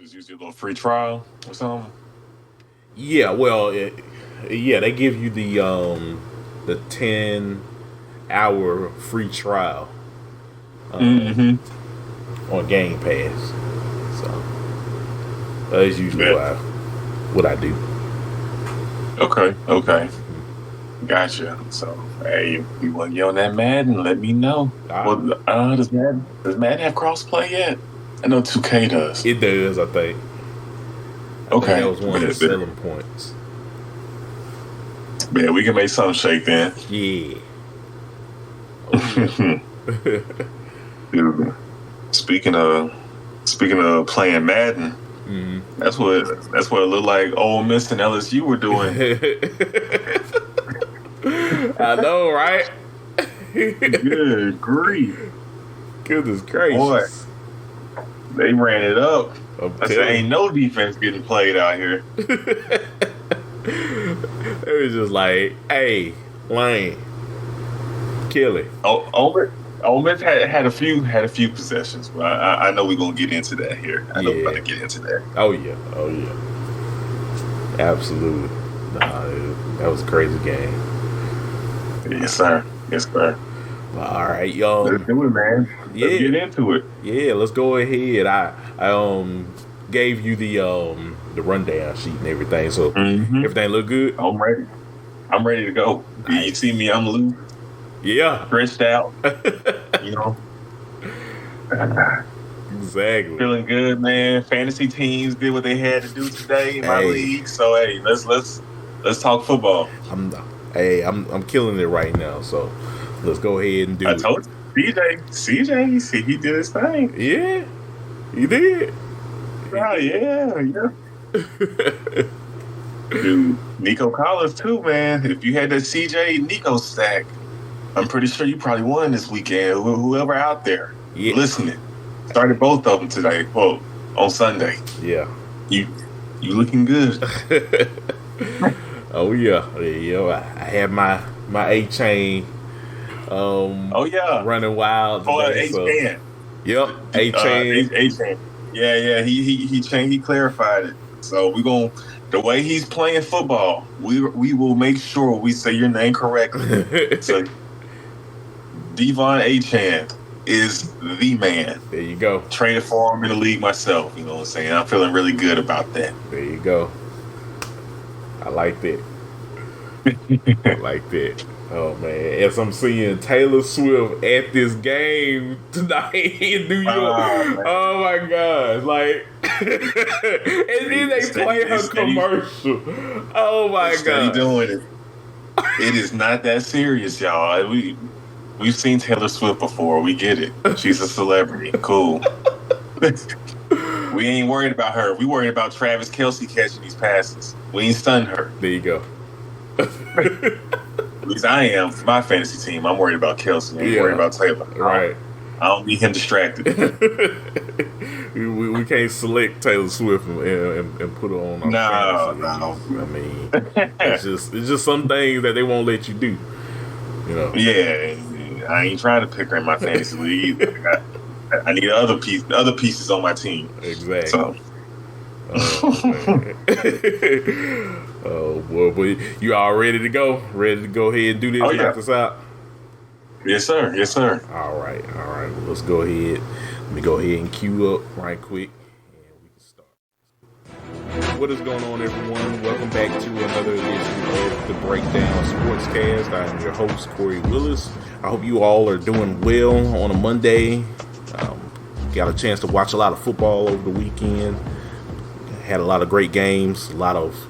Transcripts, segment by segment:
Just use your little free trial or something. Yeah, well, yeah, they give you the 10-hour free trial Mm-hmm. on Game Pass. So that's usually Yeah. what I do. Okay. Gotcha. So, hey, you want to get on that Madden? Let me know. Ah, Well, does Madden have crossplay yet? I know 2K does. it does, I think. I think that Okay, was one of the but, selling points. yeah, we can make something shake then. Yeah. Oh yeah. Dude, speaking of playing Madden, that's what it looked like Ole Miss and LSU were doing. I know, right? Good grief, Goodness boy, gracious. they ran it up. I'm I said, telling ain't no defense getting played out here. It was just like, hey, Lane, kill it. Ole Miss had a few possessions, but I know we're gonna get into that here. I know we're Yeah. gonna get into that. Oh yeah. Absolutely. Nah, that was a crazy game. Yes, sir. All right, Let's do it, man. Let's get yeah, into it. yeah. Let's go ahead. I gave you the rundown sheet and everything, so Mm-hmm. everything look good. I'm ready to go. Nice. You see me? I'm loose, Yeah, stretched out. You know, exactly. feeling good, man. Fantasy teams did what they had to do today in my league. So hey, let's talk football. I'm killing it right now. So let's go ahead and do I it. told you, CJ, see, he did his thing. Yeah, he did. Oh, yeah. Dude, Nico Collins too, man. If you had that CJ Nico stack, I'm pretty sure you probably won this weekend. Whoever out there listening, started both of them today. Well, on Sunday. Yeah. You looking good. Oh yeah. I had my A-Chain running wild today. A-Chain. Yep. A-Chain. A-Chain. Yeah. He clarified it. So the way he's playing football, we will make sure we say your name correctly. So Devon A-Chan is the man. There you go. Traded for him in the league myself. You know what I'm saying? I'm feeling really good about that. There you go. I like that. Oh man, as I'm seeing Taylor Swift at this game tonight in New York. Oh my gosh, like and then they play her commercial. Oh my god. Doing it. It is not that serious, y'all. We've seen Taylor Swift before. We get it. She's a celebrity. Cool. We ain't worried about her. We worried about Travis Kelce catching these passes. We ain't stunned her. There you go. At least I am. For my fantasy team, I'm worried about Kelce. I ain't worried about Taylor. Right. I don't need him distracted. we can't select Taylor Swift and put her on our fantasy. No. I mean, it's just some things that they won't let you do. You know. Yeah, I ain't trying to pick her in my fantasy league either. I need other pieces on my team. Exactly. So. Oh boy, but you all ready to go? Ready to go ahead and do this? Knock this out. Yes, sir. All right. Well, let's go ahead. Let me go ahead and queue up right quick, and we can start. What is going on, everyone? Welcome back to another edition of the Breakdown Sportscast. I am your host, Kory Willis. I hope you all are doing well on a Monday. Got a chance to watch a lot of football over the weekend. Had a lot of great games, a lot of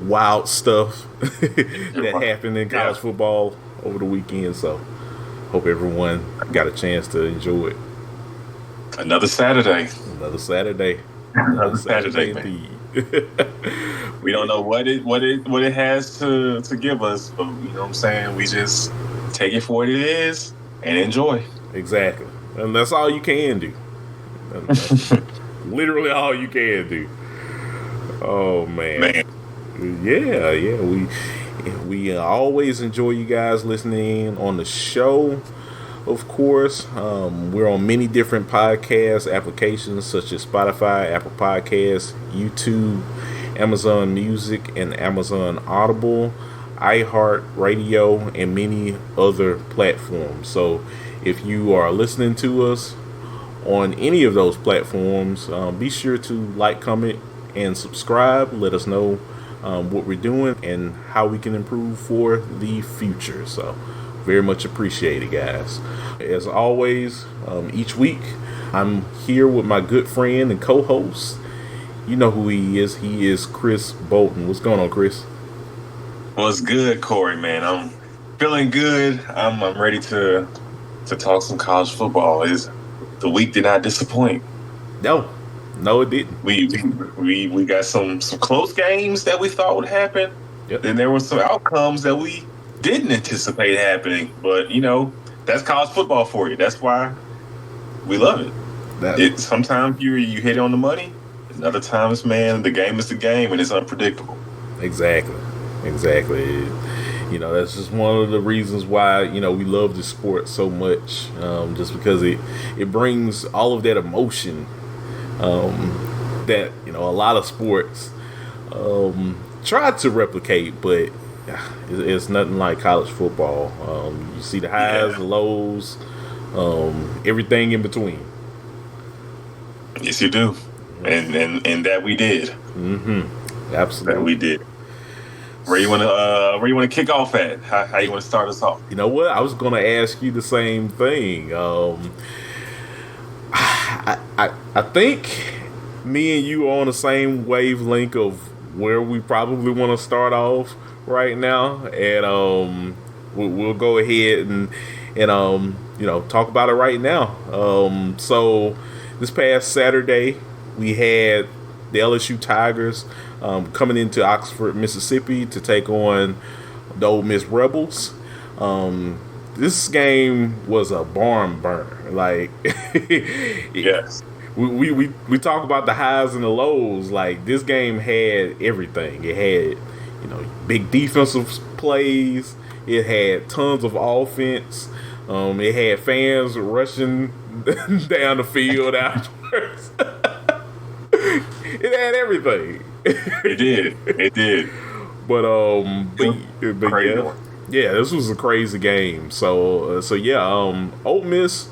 wild stuff that happened in college football over the weekend. So, hope everyone got a chance to enjoy it. Another Saturday. Another Saturday indeed. We don't know what it has to give us, but you know what I'm saying? We just take it for what it is and enjoy. Exactly. And that's all you can do. That's literally all you can do. Oh man. Yeah. We always enjoy you guys listening on the show. of course. We're on many different podcast applications such as Spotify, Apple Podcasts, YouTube, Amazon Music, and Amazon Audible, iHeart Radio, and many other platforms. So if you are listening to us on any of those platforms, be sure to like, comment, and subscribe. Let us know what we're doing and how we can improve for the future. So very much appreciated, guys. As always, each week I'm here with my good friend and co-host. You know who he is. He is Chris Bolton. What's going on, Chris? What's good, Kory, man? I'm feeling good. I'm ready to talk some college football. The week did not disappoint. No, it didn't. We got some close games that we thought would happen. Yep. Then there were some outcomes that we didn't anticipate happening. But that's college football for you. That's why we love it. Sometimes you hit it on the money. And other times, man, the game is the game and it's unpredictable. Exactly. That's just one of the reasons why we love this sport so much. Just because it brings all of that emotion that a lot of sports try to replicate, but it's nothing like college football. You see the highs, the lows, everything in between. Yes, you do, and that we did. Mm-hmm. Absolutely, that we did. Where you want to kick off at? How you want to start us off? You know what? I was going to ask you the same thing. I think me and you are on the same wavelength of where we probably want to start off right now, and we'll go ahead and talk about it right now. So this past Saturday we had the LSU Tigers coming into Oxford, Mississippi to take on the Ole Miss Rebels. This game was a barn burner. Like, yes, we talk about the highs and the lows. Like, this game had everything. It had big defensive plays. It had tons of offense. It had fans rushing down the field afterwards. It had everything. It did. But crazy. Yeah, this was a crazy game. So Ole Miss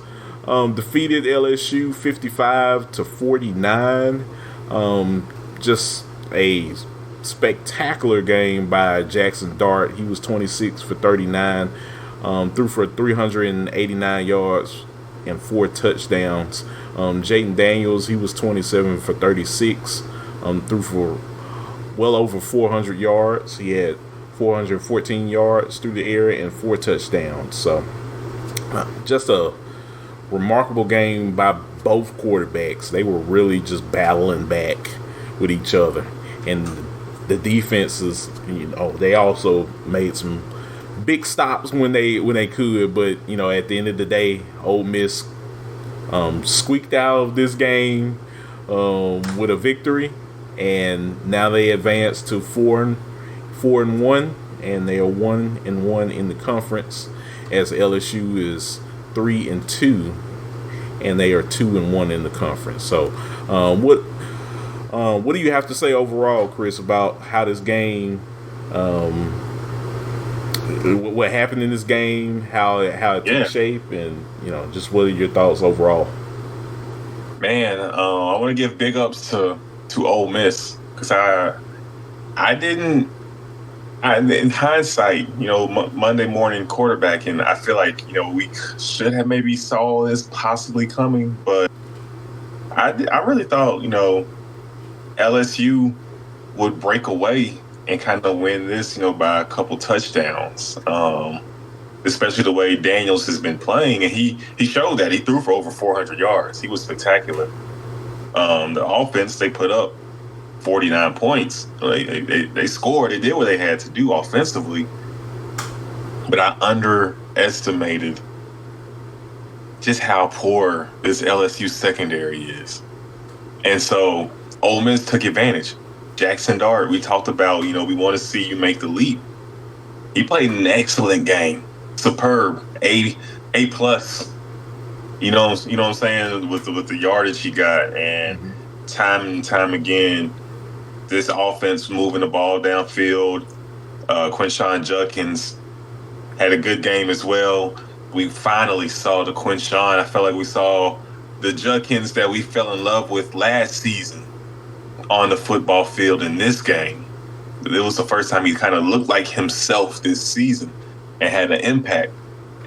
defeated LSU 55-49. Just a spectacular game by Jackson Dart. He was 26 for 39, threw for 389 yards and 4 touchdowns. Jaden Daniels, he was 27 for 36, threw for well over 400 yards. He had 414 yards through the air and 4 touchdowns. So just a remarkable game by both quarterbacks. They were really just battling back with each other. And the defenses, they also made some big stops when they could, but at the end of the day, Ole Miss squeaked out of this game with a victory, and now they advance to 4-1, and they are 1-1 in the conference, as LSU is 3-2, and they are 2-1 in the conference. So, what do you have to say overall, Chris, about how this game, what happened in this game, how it took shape, and just what are your thoughts overall? Man, I want to give big ups to Ole Miss, because in hindsight, Monday morning quarterbacking, I feel like we should have maybe saw this possibly coming, but I really thought LSU would break away and kind of win this, by a couple touchdowns. Especially the way Daniels has been playing, and he showed that. He threw for over 400 yards. He was spectacular. The offense, they put up 49 points. They scored. They did what they had to do offensively. But I underestimated just how poor this LSU secondary is. And so Ole Miss took advantage. Jackson Dart, we talked about, we want to see you make the leap. He played an excellent game. Superb. A+. You know what I'm saying, with the yardage he got, and Mm-hmm. time and time again, this offense moving the ball downfield. Quinshawn Judkins had a good game as well. We finally saw the Quinshawn. I felt like we saw the Judkins that we fell in love with last season on the football field in this game. It was the first time he kind of looked like himself this season and had an impact.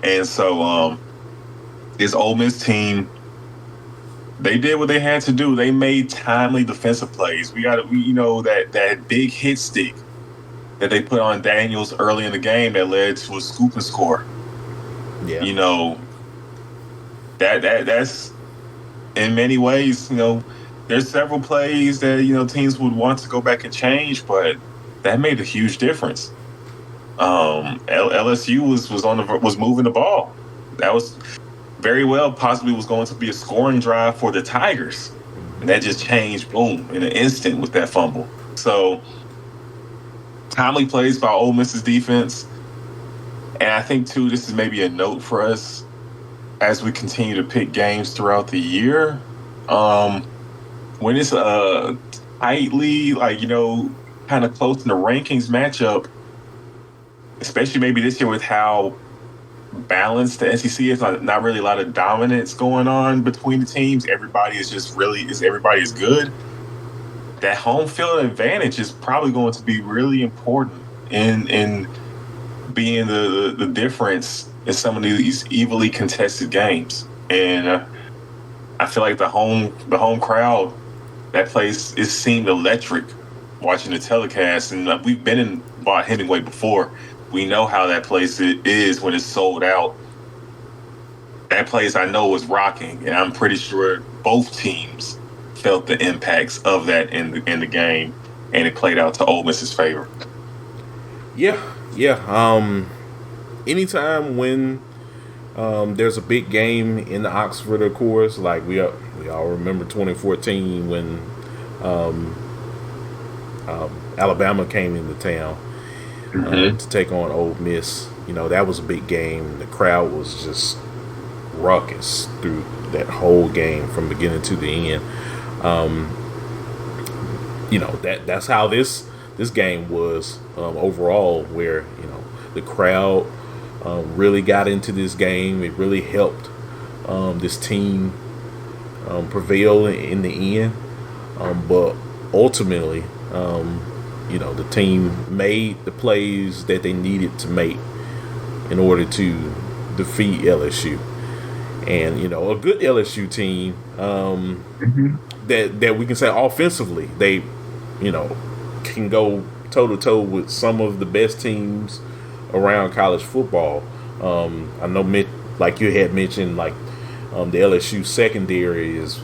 And so this Ole Miss team, they did what they had to do. They made timely defensive plays. That big hit stick that they put on Daniels early in the game that led to a scoop and score. Yeah. You know, that's in many ways, there's several plays that, teams would want to go back and change, but that made a huge difference. LSU was moving the ball. That was very well possibly was going to be a scoring drive for the Tigers. And that just changed, boom, in an instant with that fumble. So timely plays by Ole Miss's defense. And I think, too, this is maybe a note for us as we continue to pick games throughout the year. When it's a tightly, kind of close in the rankings matchup, especially maybe this year with how balanced the SEC is, not really a lot of dominance going on between the teams. Everybody is good. That home field advantage is probably going to be really important in being the difference in some of these evenly contested games. And I feel like the home crowd, that place, it seemed electric watching the telecast. And we've been in Vaught Hemingway before. We know how that place is when it's sold out. That place, I know, was rocking, and I'm pretty sure both teams felt the impacts of that in the game, and it played out to Ole Miss's favor. Yeah. Anytime when there's a big game in the Oxford, of course, like we all remember 2014 when Alabama came into town to take on Ole Miss. That was a big game. The crowd was just ruckus through that whole game from beginning to the end. That's how this game was overall, where the crowd really got into this game. It really helped this team prevail in the end. But ultimately, the team made the plays that they needed to make in order to defeat LSU. And, a good LSU team that we can say offensively, they, can go toe-to-toe with some of the best teams around college football. I know, like you had mentioned, the LSU secondary is,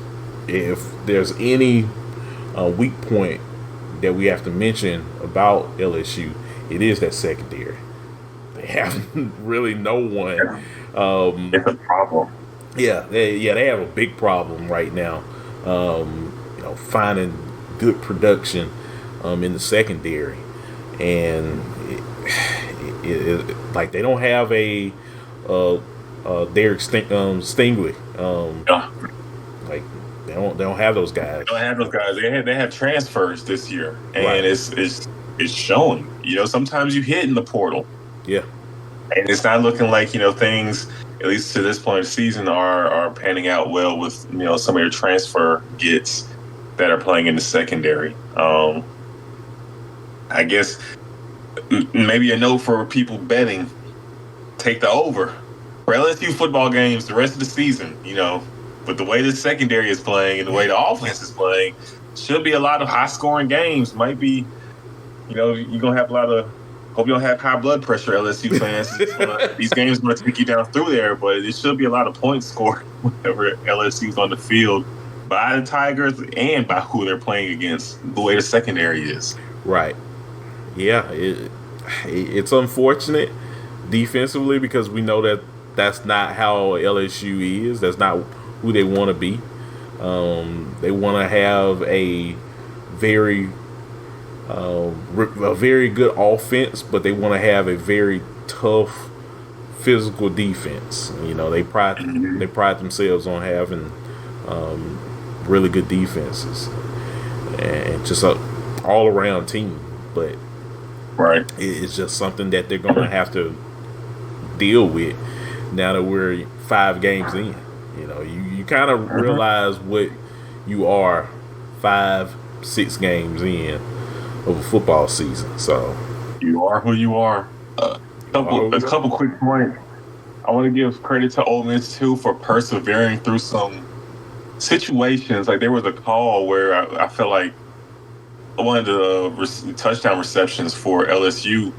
if there's any weak point that we have to mention about LSU, it is that secondary. They have really no one. It's a problem. Yeah, they have a big problem right now. Finding good production in the secondary, and like they don't have a Derek Stingley. Like they don't have those guys. They don't have those guys. They have transfers this year, and Right. it's showing. Sometimes you hit in the portal. Yeah. And it's not looking like, things, at least to this point of the season, are panning out well with, some of your transfer gets that are playing in the secondary. I guess maybe a note for people betting, take the over. For LSU football games the rest of the season, with the way the secondary is playing and the way the offense is playing, should be a lot of high-scoring games. Might be, you're going to have a lot of, hope you don't have high blood pressure, LSU fans. These games are going to take you down through there, but it should be a lot of points scored whenever LSU's on the field by the Tigers and by who they're playing against, the way the secondary is. Right. Yeah, it's unfortunate defensively because we know that that's not how LSU is. That's not who they want to be. They want to have a very good offense, but they want to have a very tough physical defense. You know, Mhm. they pride themselves on having really good defenses and just a all around team. But Right. it's just something that they're gonna have to deal with now that we're 5 games in. You know, you kind of Mhm. realize what you are 5, 6 games in of a football season. So You are who you are. you are who A you are. couple quick points. I want to give credit to Ole Miss too for persevering through some situations. Like there was a call where I felt like one of the touchdown receptions for LSU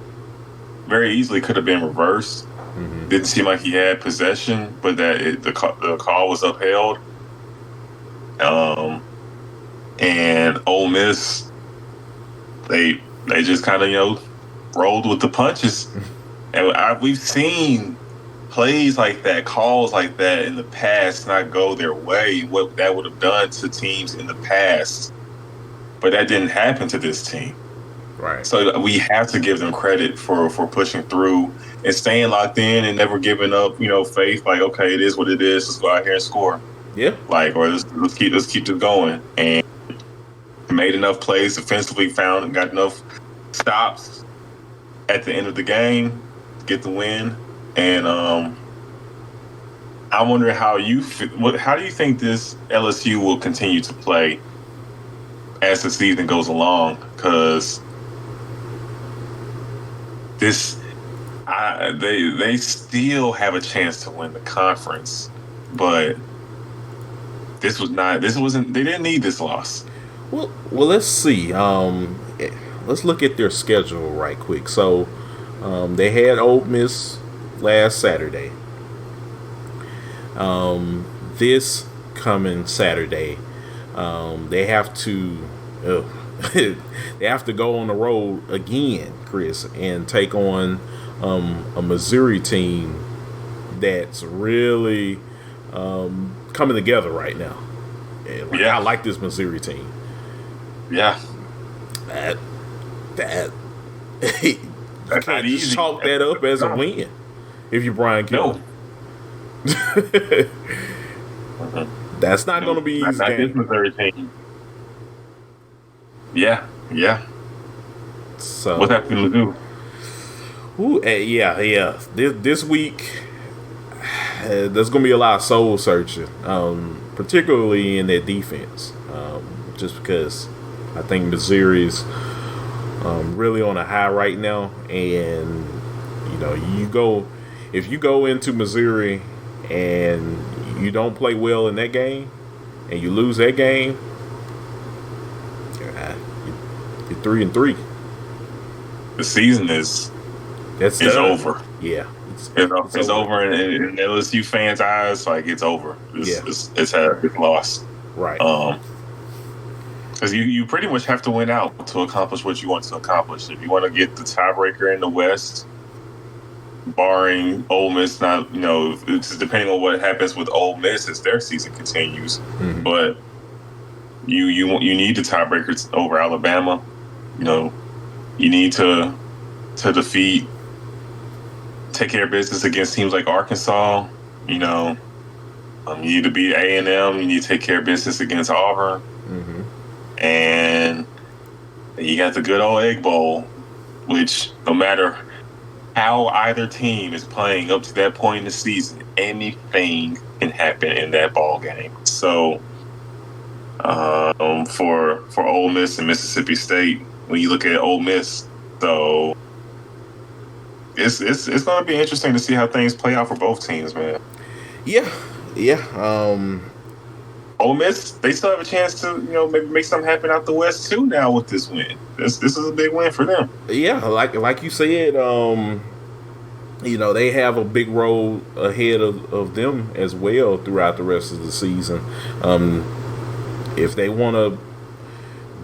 very easily could have been reversed. Hmm. Didn't seem like he had possession, but the call was upheld. Um, and Ole Miss they just kind of rolled with the punches, and we've seen plays like that, calls like that in the past not go their way. What that would have done to teams in the past, but that didn't happen to this team. Right. So we have to give them credit for pushing through and staying locked in and never giving up. Faith. Like, okay, it is what it is. Let's go out here and score. Yeah. Like, or let's keep this going. And made enough plays defensively, found and got enough stops at the end of the game to get the win. And I wonder how how do you think this LSU will continue to play as the season goes along? Because this, they still have a chance to win the conference, but this was not. This wasn't. They didn't need this loss. Well, let's see. Let's look at their schedule right quick. So, they had Ole Miss last Saturday. This coming Saturday, they have to they have to go on the road again, Chris, and take on a Missouri team that's really coming together right now. And, like, I Yeah, like this Missouri team. yeah. That that you That's not can't just easy. chalk that up as a No, win if you're Brian Kelly. no. Mhm. That's not going to No, be an easy not this game. Missouri team. Yeah, yeah. What's So, that going to do? yeah. This week, there's going to be a lot of soul searching, particularly in their defense, just because I think Missouri's really on a high right now, and if you go into Missouri and you don't play well in that game, and you lose that game, you're 3-3. The season is That's is done. over. Yeah, it's It's over. over in LSU fans' eyes. Like it's over. Yeah, It's lost. right. Because you pretty much have to win out to accomplish what you want to accomplish. If you want to get the tiebreaker in the West, barring Ole Miss, not it's depending on what happens with Ole Miss as their season continues. Hmm. But you need the tiebreakers over Alabama. You need to take care of business against teams like Arkansas. You need to beat A&M. You need to take care of business against Auburn, Hmm. and you got the good old Egg Bowl, which no matter how either team is playing up to that point in the season, anything can happen in that ball game. So, for Ole Miss and Mississippi State, when you look at Ole Miss, so it's going to be interesting to see how things play out for both teams, man. Yeah, yeah. Ole Miss, they still have a chance to maybe make something happen out the West too now with this win. This is a big win for them. Yeah, like you said, they have a big role ahead of them as well throughout the rest of the season. If they want to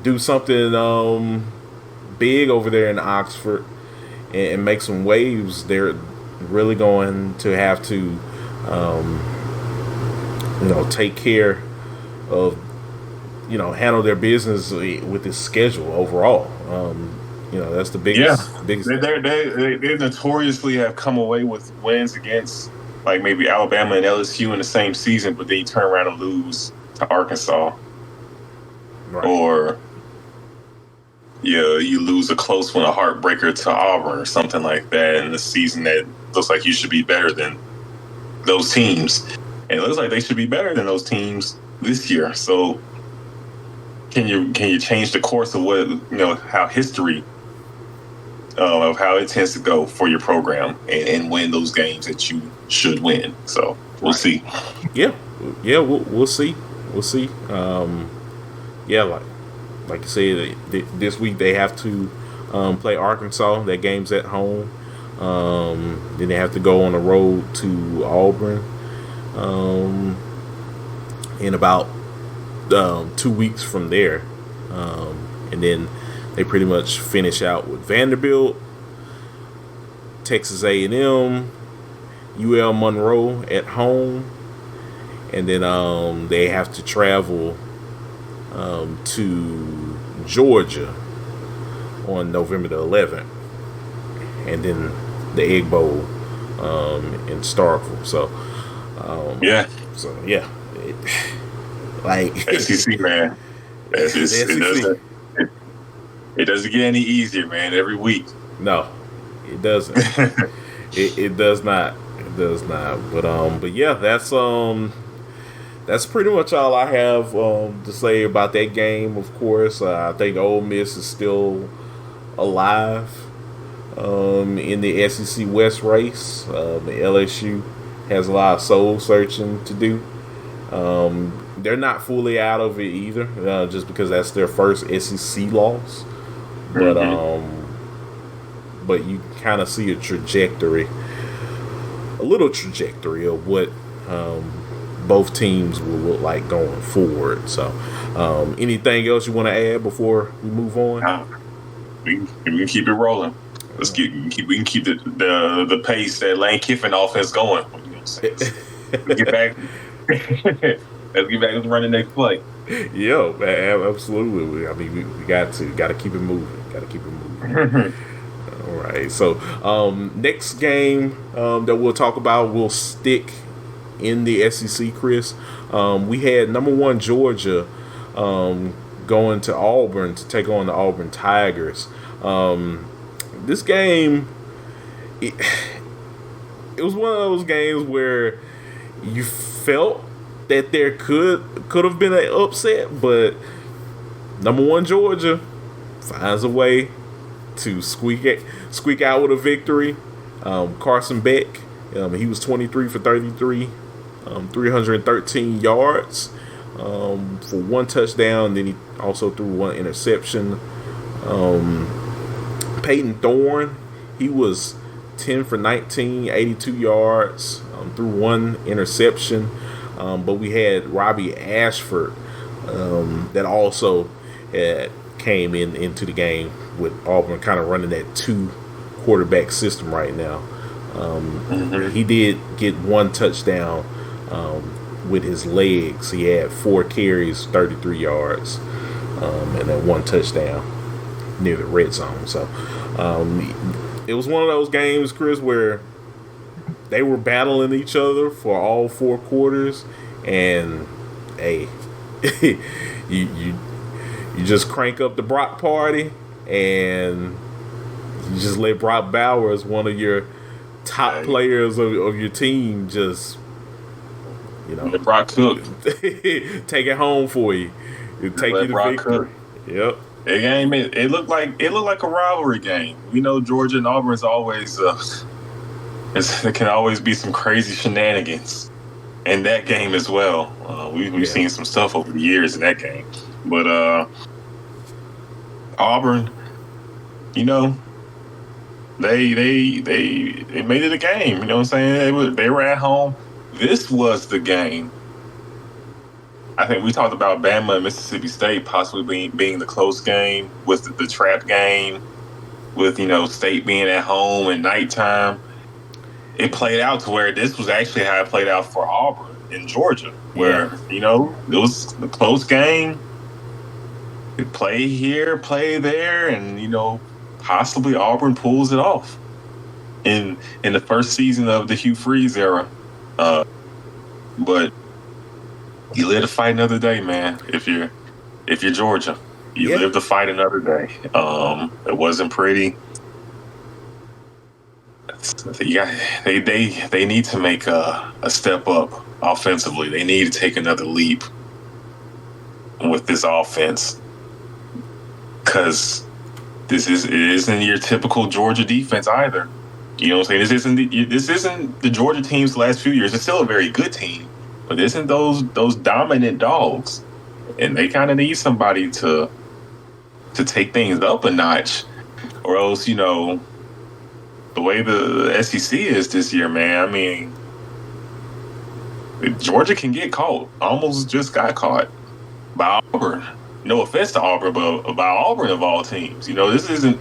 do something big over there in Oxford and make some waves, they're really going to have to, take care of, handle their business with this schedule overall. That's the Yeah, biggest they thing. they notoriously have come away with wins against like maybe Alabama and LSU in the same season, but then you turn around and lose to Arkansas, Right. or yeah, you lose a close one, a heartbreaker to Auburn or something like that in the season that looks like you should be better than those teams. And it looks like they should be better than those teams this year. So can you change the course of what how history of how it tends to go for your program and win those games that you should win? So we'll Right. see. Yeah. Yeah. We'll see. We'll see. Yeah. Like you said, this week they have to play Arkansas. That game's at home. Then they have to go on the road to Auburn in about 2 weeks from there, and then they pretty much finish out with Vanderbilt, Texas A&M, UL Monroe at home, and then they have to travel to Georgia on November the 11th, and then the Egg Bowl in Starkville. Yeah, So yeah, like SEC man, the it SEC. doesn't it doesn't get any easier, man. Every week. No, it doesn't. It does not. It does not. But yeah, that's pretty much all I have to say about that game. Of course, I think Ole Miss is still alive in the SEC West race. The LSU has a lot of soul searching to do. They're not fully out of it either, just because that's their first SEC loss. But but you kind of see a little trajectory of what both teams will look like going forward. So, anything else you want to add before we move on? We can keep it rolling. We can keep the pace that Lane Kiffin offense going. You know what I'm saying? Let's get back. Let's get back to running next play. Yeah, absolutely. I mean, we got to keep it moving. Got to keep it moving. All right. So, next game that we'll talk about, we'll stick in the SEC, Chris. We had number 1 Georgia going to Auburn to take on the Auburn Tigers. This game, it was one of those games where you felt that there could have been an upset, but number 1 Georgia finds a way to squeak out with a victory. Carson Beck, he was 23 for 33, 313 yards for 1 touchdown. Then he also threw 1 interception. Peyton Thorne, he was 10 for 19, 82 yards, threw 1 interception. But we had Robbie Ashford that also came into the game with Auburn kind of running that 2 quarterback system right now. He did get 1 touchdown with his legs. He had 4 carries, 33 yards, and then 1 touchdown near the red zone. So it was one of those games, Chris, where they were battling each other for all 4 quarters, and hey, you just crank up the Brock party, and you just let Brock Bowers, one of your top players of your team, just let Brock cook. take it home for you. Take you to victory. Cook. Yep. The game, it looked like a rivalry game. We know Georgia and Auburn is always there can always be some crazy shenanigans in that game as well. We've seen some stuff over the years in that game, but Auburn, they made it a game. You know what I'm saying? They were at home. This was the game. I think we talked about Bama and Mississippi State possibly being the close game, with the trap game, with State being at home at nighttime. It played out to where this was actually how it played out for Auburn in Georgia, where it was a close game. Play here, play there, and possibly Auburn pulls it off in the first season of the Hugh Freeze era. But you live to fight another day, man. If you're Georgia, you live to fight another day. It wasn't pretty. Yeah, they need to make a step up offensively. They need to take another leap with this offense, because it isn't your typical Georgia defense either. You know what I'm saying? This isn't the Georgia team's last few years. It's still a very good team, but isn't those dominant dogs, and they kind of need somebody to take things up a notch, or else, you know, the way the SEC is this year, man. I mean, Georgia can get caught. Almost just got caught by Auburn. No offense to Auburn, but by Auburn of all teams. You know, this isn't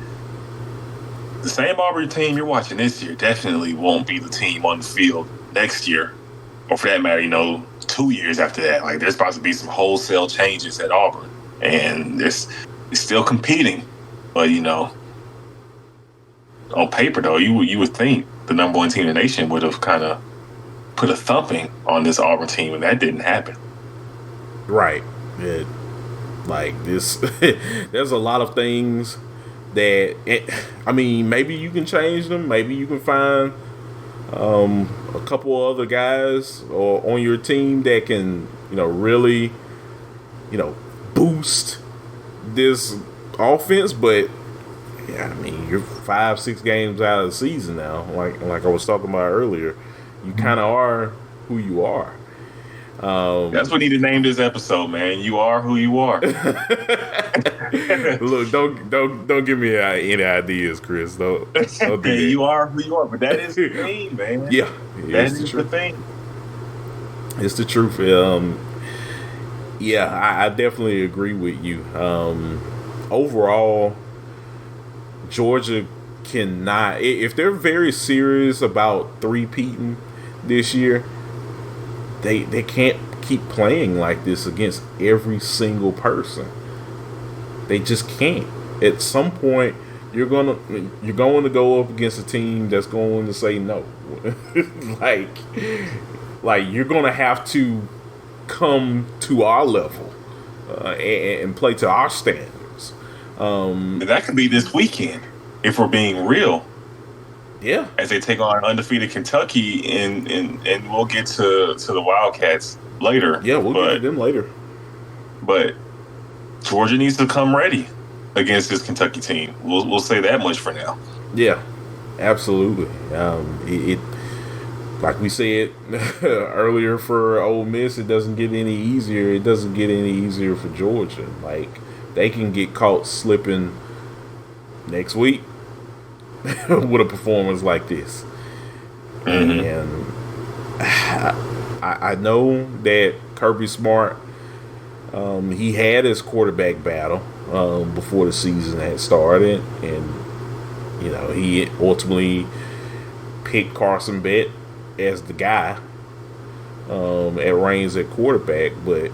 the same Auburn team you're watching this year. Definitely won't be the team on the field next year, or for that matter, you know, 2 years after that. Like, there's supposed to be some wholesale changes at Auburn, and it's still competing. But, you know, on paper, though, you would think the number one team in the nation would have kind of put a thumping on this Auburn team, and that didn't happen. Right. Like this, there's a lot of things that, I mean, maybe you can change them. Maybe you can find a couple other guys or on your team that can, you know, really, you know, boost this offense. But yeah, I mean, you're 5-6 games out of the season now. Like I was talking about earlier, you kind of are who you are. That's what we need to name this episode, man. You are who you are. Look, don't give me any ideas, Chris. Don't do that. You are who you are, but that is the thing, man. Yeah, that is the thing. It's the truth. Yeah, I definitely agree with you. Overall, Georgia cannot, if they're very serious about three-peating this year, they can't keep playing like this against every single person. They just can't. At some point, you're going to go up against a team that's going to say no. like you're going to have to come to our level and play to our standards. That could be this weekend, if we're being real. Yeah, as they take on undefeated Kentucky, and we'll get to the Wildcats later. Yeah, we'll get to them later. But Georgia needs to come ready against this Kentucky team. We'll say that much for now. Yeah, absolutely. It like we said earlier for Ole Miss, it doesn't get any easier. It doesn't get any easier for Georgia. Like, they can get caught slipping next week with a performance like this. Mm-hmm. And I know that Kirby Smart, he had his quarterback battle before the season had started, and you know, he ultimately picked Carson Beck as the guy at Reigns at quarterback. But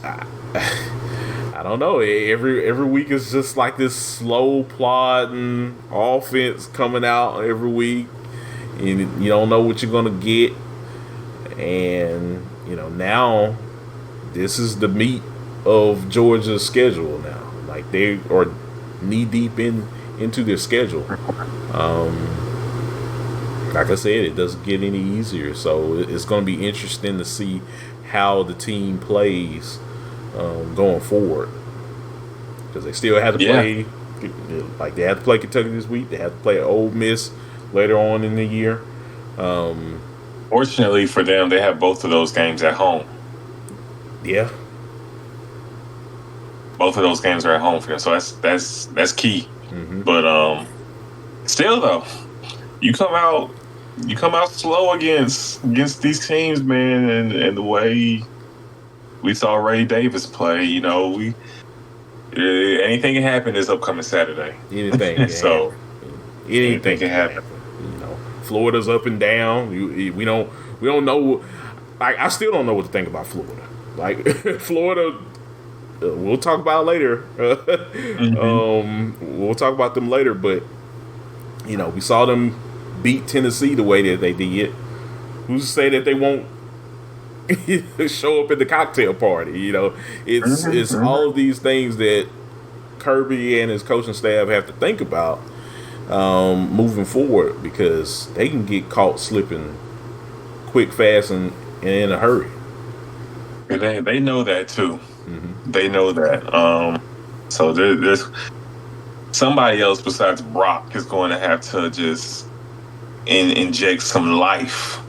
I don't know. Every week is just like this slow plodding offense coming out every week, and you don't know what you're gonna get. And you know, now this is the meat of Georgia's schedule now. Like, they are knee deep into their schedule. Like I said, it doesn't get any easier. So it's going to be interesting to see how the team plays going forward, because they still have to play. Like, they have to play Kentucky this week. They have to play Ole Miss later on in the year. Fortunately for them, they have both of those games at home. Yeah, both of those games are at home for them, so that's key. Mm-hmm. But still, though, you come out slow against these teams, man, and the way we saw Ray Davis play, you know, anything can happen this upcoming Saturday. Anything. So anything can happen. You know, Florida's up and down. We don't know. Like, I still don't know what to think about Florida. Like, Florida we'll talk about it later. Mm-hmm. We'll talk about them later, but we saw them beat Tennessee the way that they did. Who's to say that they won't show up at the cocktail party? It's all of these things that Kirby and his coaching staff have to think about moving forward, because they can get caught slipping quick, fast, and in a hurry. They know that too. Mm-hmm. They know that. So there's somebody else besides Brock is going to have to just inject some life,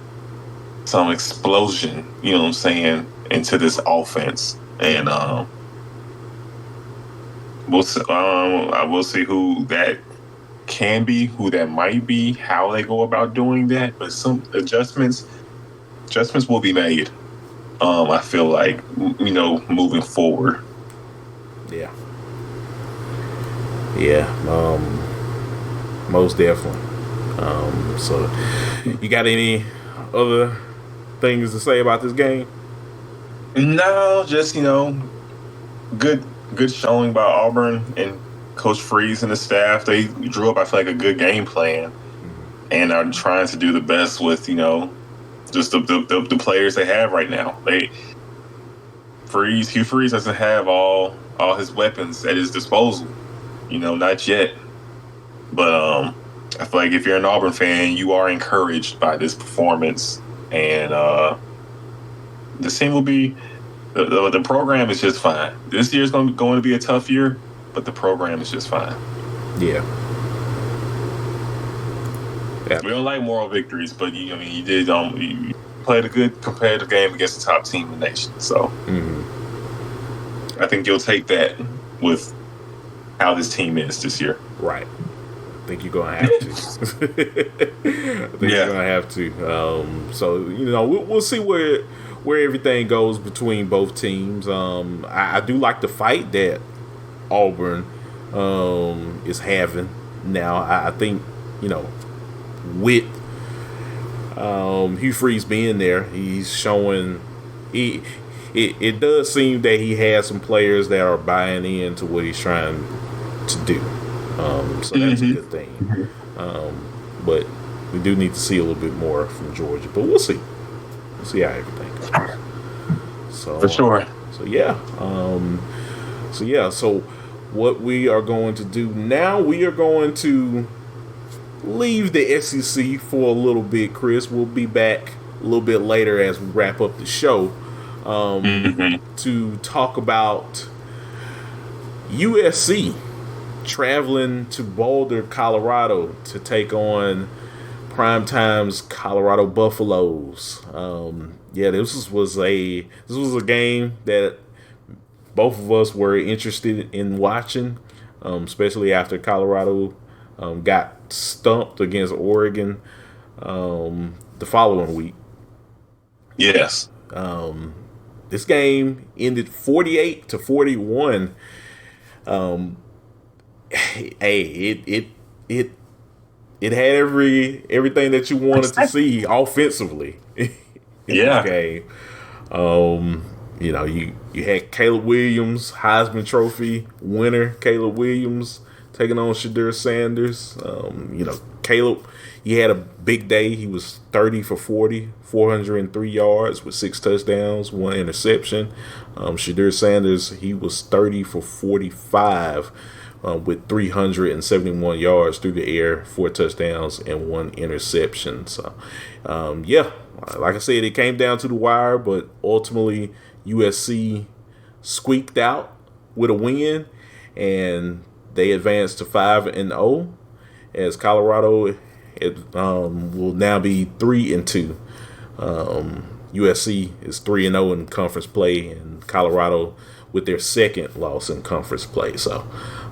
some explosion. You know what I'm saying, into this offense, and I will see who that can be, who that might be, how they go about doing that, but some adjustments will be made. I feel like, moving forward. Yeah. Yeah. Most definitely. So, you got any other things to say about this game? No, just good showing by Auburn and Coach Freeze and the staff. They drew up, I feel like, a good game plan, and are trying to do the best with just the players they have right now. Hugh Freeze doesn't have all his weapons at his disposal. Not yet. But I feel like if you're an Auburn fan, you are encouraged by this performance, and the team will be. The program is just fine. This year's going to be a tough year, but the program is just fine. Yeah. We don't like moral victories, but you did. You played a good competitive game against the top team in the nation. So I think you'll take that with how this team is this year. Right. I think you're gonna have to. You're gonna have to. So we'll see where everything goes between both teams. I do like the fight that Auburn is having now. I think with Hugh Freeze being there, he's showing it does seem that he has some players that are buying into what he's trying to do. So that's a good thing. But we do need to see a little bit more from Georgia. But we'll see. We'll see how everything goes. So for sure. So what we are going to do now, we are going to leave the SEC for a little bit, Chris. We'll be back a little bit later as we wrap up the show to talk about USC traveling to Boulder, Colorado to take on Primetime's Colorado Buffaloes. This was a game that both of us were interested in watching, especially after Colorado got stumped against Oregon the following week. Yes. This game ended 48-41. It had everything that you wanted to see offensively in this game. You had Caleb Williams, Heisman Trophy winner Caleb Williams taking on Shadur Sanders. Caleb, he had a big day. He was 30 for 40, 403 yards with 6 touchdowns, 1 interception. Shadur Sanders, he was 30 for 45 with 371 yards through the air, 4 touchdowns, and 1 interception. So, like I said, it came down to the wire, but ultimately USC squeaked out with a win, and they advanced to 5-0, as Colorado will now be 3-2. USC is 3-0 in conference play, and Colorado with their second loss in conference play. So,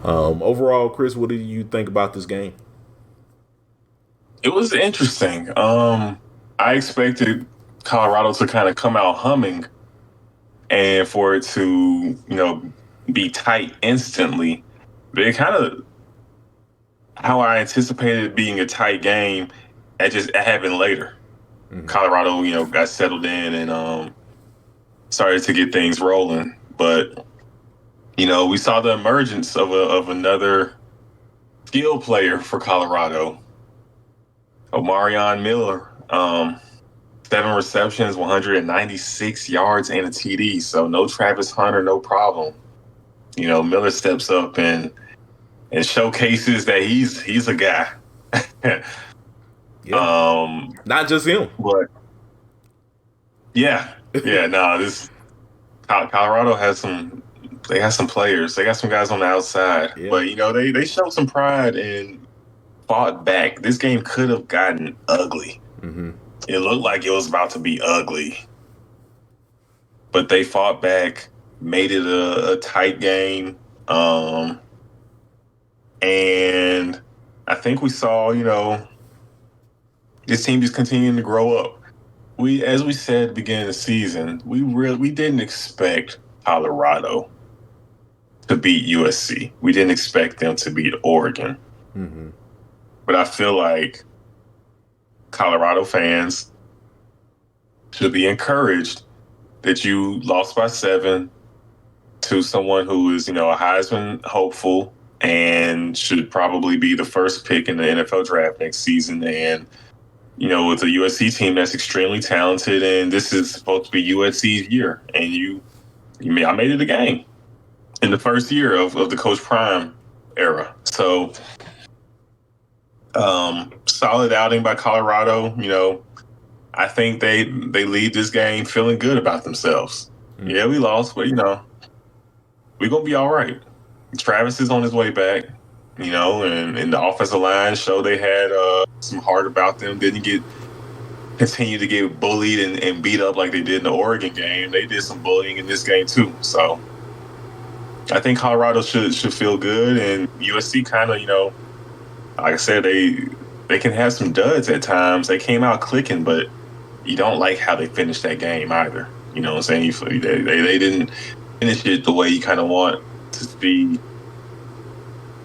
overall, Chris, what did you think about this game? It was interesting. I expected Colorado to kind of come out humming, and for it to, be tight instantly. But it kind of, how I anticipated it being a tight game, it happened later. Colorado, got settled in and started to get things rolling. But We saw the emergence of another skill player for Colorado, Omarion Miller. 7 receptions, 196 yards, and a TD. So no Travis Hunter, no problem. Miller steps up and showcases that he's a guy. Yeah, not just him. But yeah, no, this Colorado has some. They got some players. They got some guys on the outside. Yeah. But they showed some pride and fought back. This game could have gotten ugly. Mm-hmm. It looked like it was about to be ugly, but they fought back, made it a tight game, and I think we saw this team just continuing to grow up. As we said at the beginning of the season, we didn't expect Colorado to beat USC. We didn't expect them to beat Oregon. Mm-hmm. But I feel like Colorado fans should be encouraged that you lost by 7 to someone who is, a Heisman hopeful and should probably be the first pick in the NFL draft next season. And, with a USC team that's extremely talented, and this is supposed to be USC's year. And I made it a game in the first year of the Coach Prime era. So, solid outing by Colorado. I think they leave this game feeling good about themselves. Mm-hmm. Yeah, we lost, but we're gonna be all right. Travis is on his way back, and the offensive line showed they had some heart about them. Didn't continue to get bullied and beat up like they did in the Oregon game. They did some bullying in this game too. So I think Colorado should feel good, and USC kind of, like I said, they can have some duds at times. They came out clicking, but you don't like how they finished that game either. You know what I'm saying? They didn't finish it the way you kind of want to see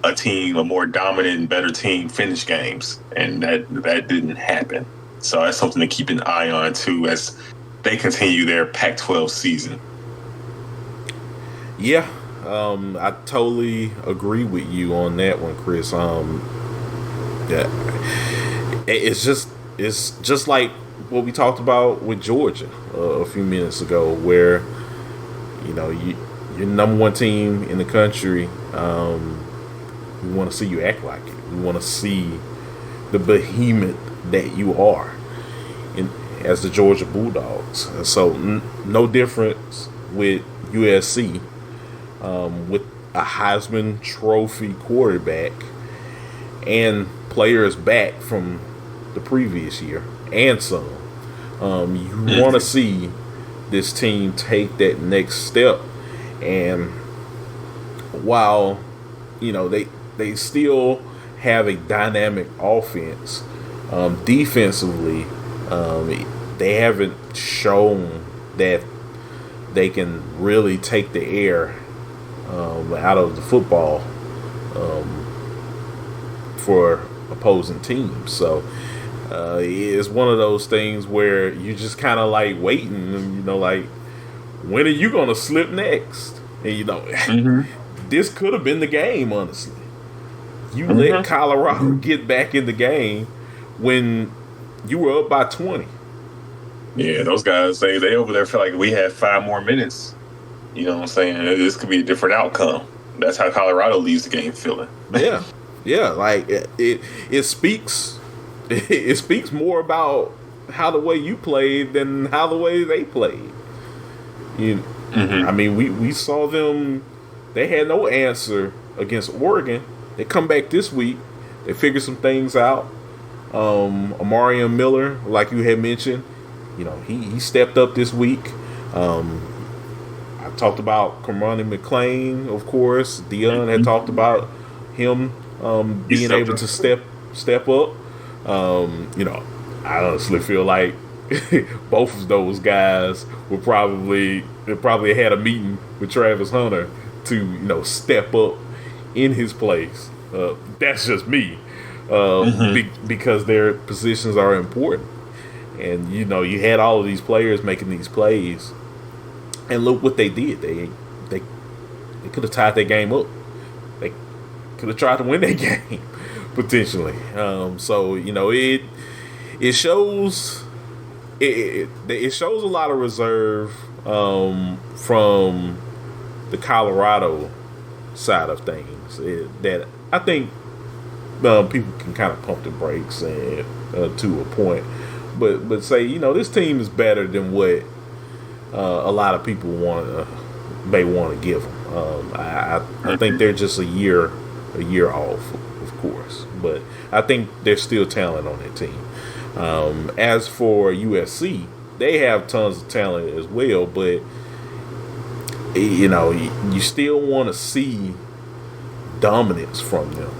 a more dominant, better team finish games, and that didn't happen. So that's something to keep an eye on too as they continue their Pac-12 season. Yeah, I totally agree with you on that one, Chris. Yeah, it's just like what we talked about with Georgia a few minutes ago, where you're number one team in the country. We want to see you act like it. We want to see the behemoth that you are as the Georgia Bulldogs. So no difference with USC, with a Heisman Trophy quarterback and players back from the previous year and some. You want to see this team take that next step, and while they still have a dynamic offense, defensively, they haven't shown that they can really take the air out of the football for opposing teams. So it's one of those things where you just kind of like waiting, and like, when are you gonna slip next? And this could have been the game, honestly. You let Colorado get back in the game when you were up by 20. Yeah, those guys, they over there feel like we had 5 more minutes. You know what I'm saying? This could be a different outcome. That's how Colorado leaves the game feeling. Yeah, like it speaks more about how the way you played than how the way they played. I mean, we saw them. They had no answer against Oregon. They come back this week. They figure some things out. Omarion Miller, like you had mentioned, he stepped up this week. I talked about Kamani McLean, of course. Dion had talked about him being able to step up. I honestly feel like both of those guys probably had a meeting with Travis Hunter to step up in his place. That's just me, because their positions are important, and you had all of these players making these plays, and look what they did. They They could have tied that game up. They could have tried to win that game potentially. So it shows it shows a lot of reserve from the Colorado side of things that I think people can kind of pump the brakes and to a point, but say this team is better than what a lot of people may want to give them. I think they're just a year off, of course, but I think there's still talent on that team. As for USC, they have tons of talent as well, but you still want to see dominance from them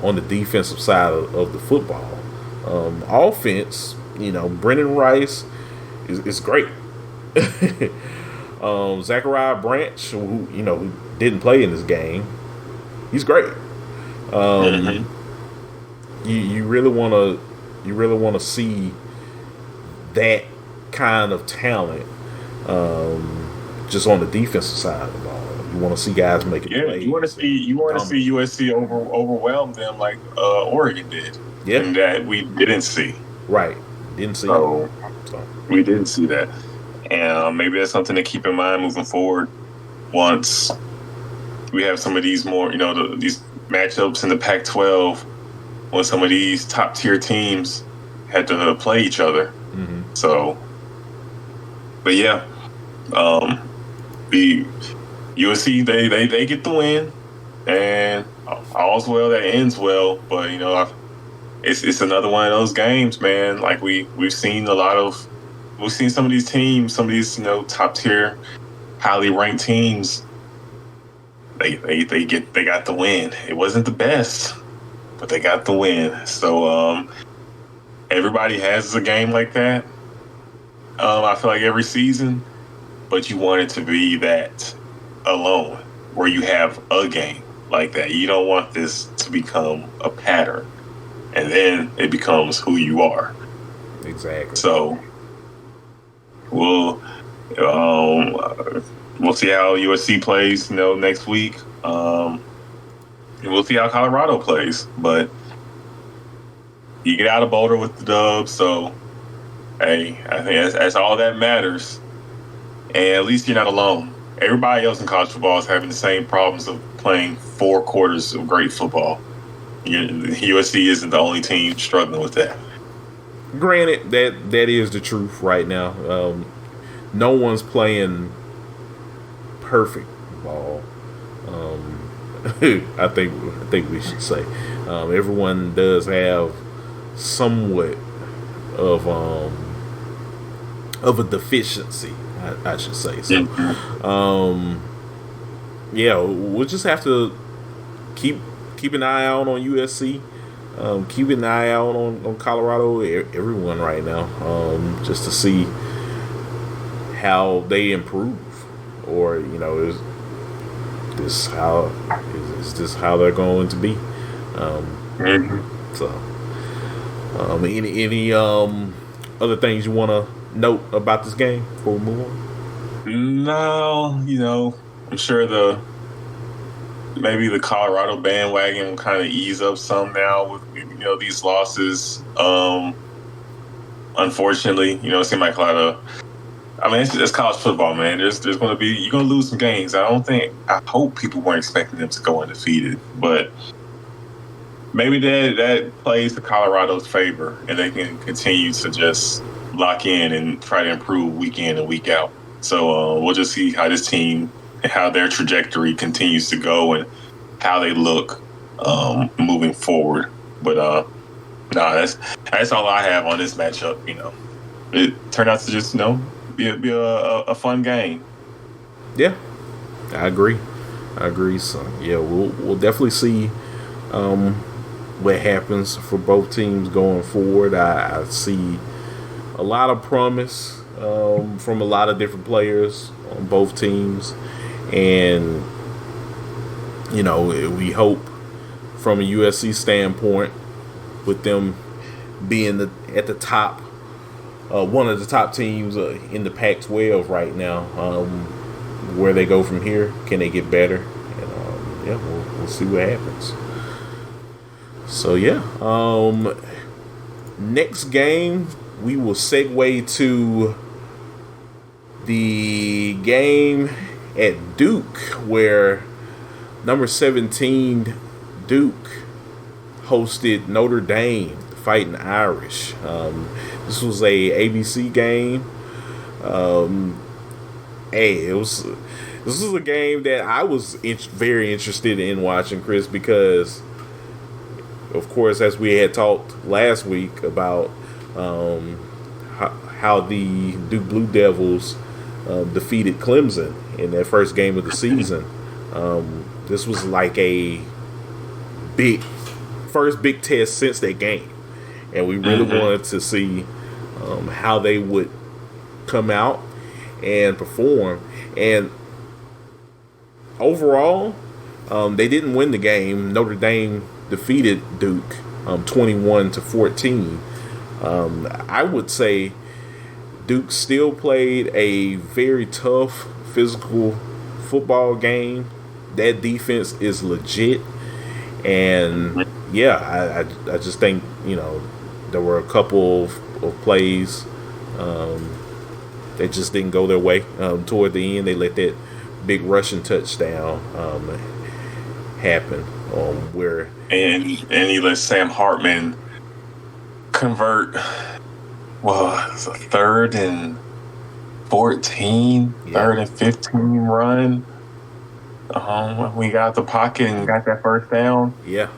on the defensive side of the football. Offense, Brennan Rice is great. Zachariah Branch, who didn't play in this game, he's great. You really want to see that kind of talent just on the defensive side of the ball. You want to see guys making plays. You want to see USC overwhelm them like Oregon did. Yeah, and that we didn't see. Right, didn't see. So we didn't see that, and maybe that's something to keep in mind moving forward. Once we have some of these more, these matchups in the Pac-12, when some of these top tier teams had to play each other. Mm-hmm. So, but yeah, the USC they get the win, and all's well that ends well. But it's another one of those games, man. Like we've seen some of these teams, some of these top tier, highly ranked teams. They got the win. It wasn't the best, but they got the win. So everybody has a game like that. I feel like every season, but you want it to be that alone where you have a game like that. You don't want this to become a pattern, and then it becomes who you are. Exactly. So we'll see how USC plays, next week. And we'll see how Colorado plays. But you get out of Boulder with the dub, so hey, I think that's all that matters. And at least you're not alone. Everybody else in college football is having the same problems of playing 4 quarters of great football. USC isn't the only team struggling with that. Granted, that is the truth right now. No one's playing perfect ball. I think we should say everyone does have somewhat of a deficiency, I should say. So, we'll just have to keep an eye out on USC. Keep an eye out on Colorado, everyone right now, just to see how they improve, or is this how they're going to be? So, any other things you want to note about this game before we move on? No, I'm sure maybe the Colorado bandwagon will kind of ease up some now with these losses. Unfortunately, it seems like a lot of. I mean, it's college football, man. There's going to be, you're going to lose some games. I hope people weren't expecting them to go undefeated, but maybe that plays to Colorado's favor, and they can continue to just lock in and try to improve week in and week out. So we'll just see how this team and how their trajectory continues to go and how they look moving forward. But that's all I have on this matchup. It turned out to just be a fun game. Yeah, I agree. So yeah, we'll definitely see what happens for both teams going forward. I see a lot of promise from a lot of different players on both teams, and we hope from a USC standpoint, with them being at the top, one of the top teams in the Pac-12 right now, where they go from here. Can they get better? yeah, we'll see what happens. So yeah, next game we will segue to the game at Duke where number 17 Duke hosted Notre Dame, the Fighting Irish. This was a ABC game. Hey, this was a game that I was very interested in watching, Chris, because of course, as we had talked last week about how the Duke Blue Devils defeated Clemson in their first game of the season. This was like a first big test since that game, and we really wanted to see how they would come out and perform. And overall, they didn't win the game. Notre Dame defeated Duke 21-14. I would say Duke still played a very tough physical football game. That defense is legit, and yeah, I just think there were a couple of plays that just didn't go their way. Toward the end, they let that big rushing touchdown happen. Where and he let Sam Hartman convert. Well, it's a 3rd and 14, 3rd and 15 run. We got the pocket and got that first down. Yeah.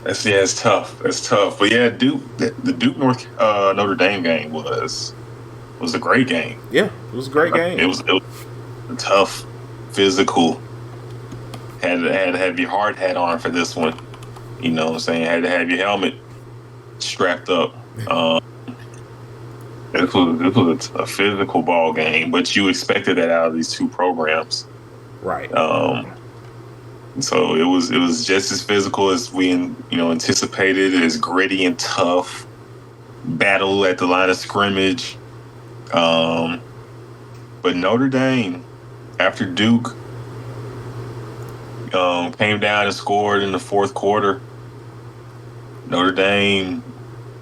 It's tough. It's tough. But yeah, the Duke Notre Dame game was a great game. Yeah, it was a great game. It was tough, physical. Had to have your hard hat on for this one. You know what I'm saying? Had to have your helmet strapped up. This was a physical ball game, but you expected that out of these two programs, right? So it was just as physical as we anticipated. As gritty and tough battle at the line of scrimmage. But Notre Dame, after Duke came down and scored in the fourth quarter, Notre Dame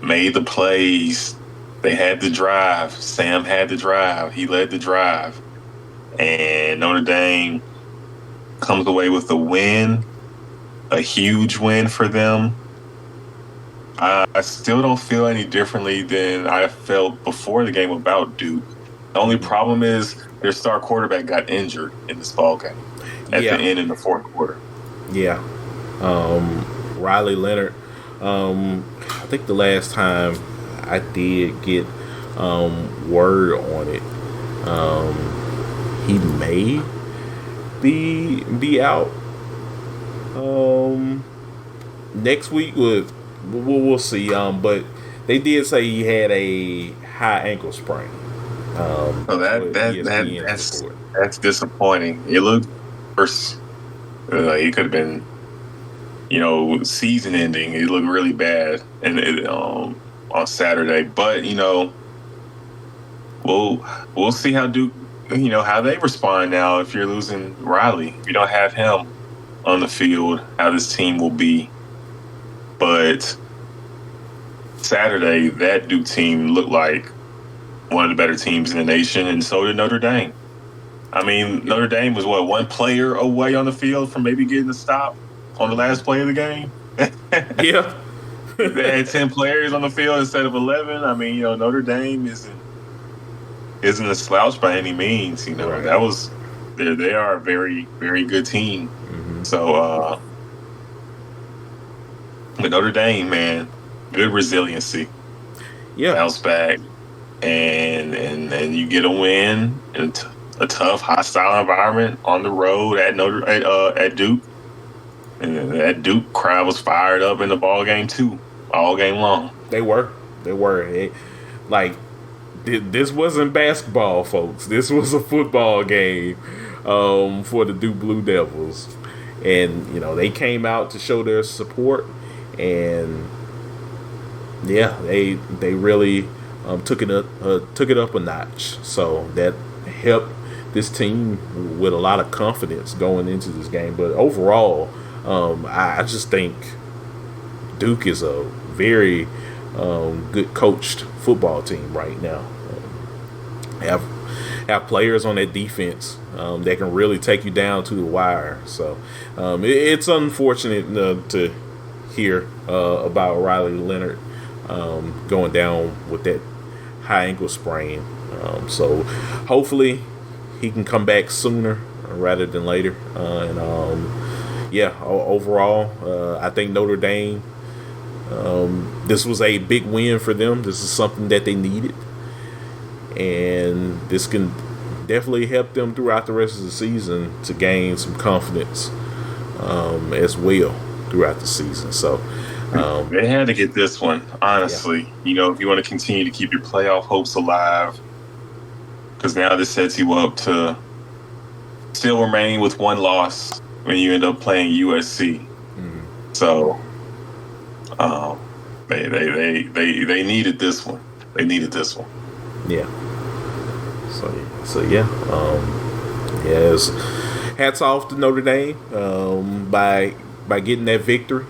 made the plays. They had the drive. Sam had the drive. He led the drive. And Notre Dame comes away with a win, a huge win for them. I still don't feel any differently than I felt before the game about Duke. The only problem is their star quarterback got injured in this ball game at the end in the fourth quarter. Yeah. Riley Leonard. I think the last time I did get word on it, he may be out next week. We'll see. But they did say he had a high ankle sprain. So that's disappointing. It looked worse. It could have been, season ending. It looked really bad, and on Saturday. But we'll see how Duke, how they respond now. If you're losing Riley, if you don't have him on the field, how this team will be. But Saturday, that Duke team looked like one of the better teams in the nation, and so did Notre Dame. I mean, Notre Dame was, one player away on the field from maybe getting a stop on the last play of the game? Yeah. They had 10 players on the field instead of 11. I mean, Notre Dame isn't a slouch by any means. Right. That was they are a very, very good team. Mm-hmm. So, but Notre Dame, man, good resiliency. Yeah. Bounce back. And you get a win in a tough, hostile environment on the road at Duke, and that Duke crowd was fired up in the ball game too, all game long. They were. This wasn't basketball, folks. This was a football game for the Duke Blue Devils, and they came out to show their support, and yeah, they really took it up a notch. So that helped this team with a lot of confidence going into this game. But overall, I just think Duke is a very good coached football team right now. Have players on that defense that can really take you down to the wire. So it's unfortunate to hear about Riley Leonard going down with that high ankle sprain. So hopefully he can come back sooner rather than later. Overall, I think Notre Dame, this was a big win for them. This is something that they needed. And this can definitely help them throughout the rest of the season to gain some confidence as well throughout the season. So they had to get this one, honestly. Yeah. You know, if you want to continue to keep your playoff hopes alive, because now this sets you up to still remain with one loss when you end up playing USC. Mm-hmm. So they needed this one. They needed this one. Yeah. So yeah. Yes. Hats off to Notre Dame by getting that victory,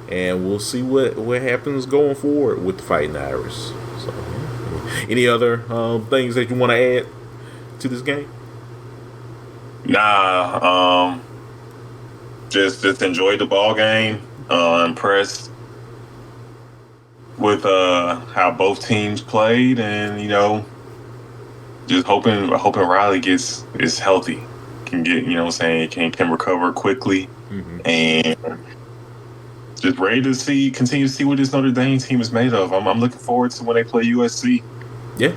and we'll see what happens going forward with the Fighting Irish. So, yeah. Any other things that you want to add to this game? Nah. Just enjoyed the ball game. Impressed with how both teams played, and just hoping Riley is healthy, can get can recover quickly, mm-hmm. and just ready to continue to see what this Notre Dame team is made of. I'm looking forward to when they play USC. Yeah,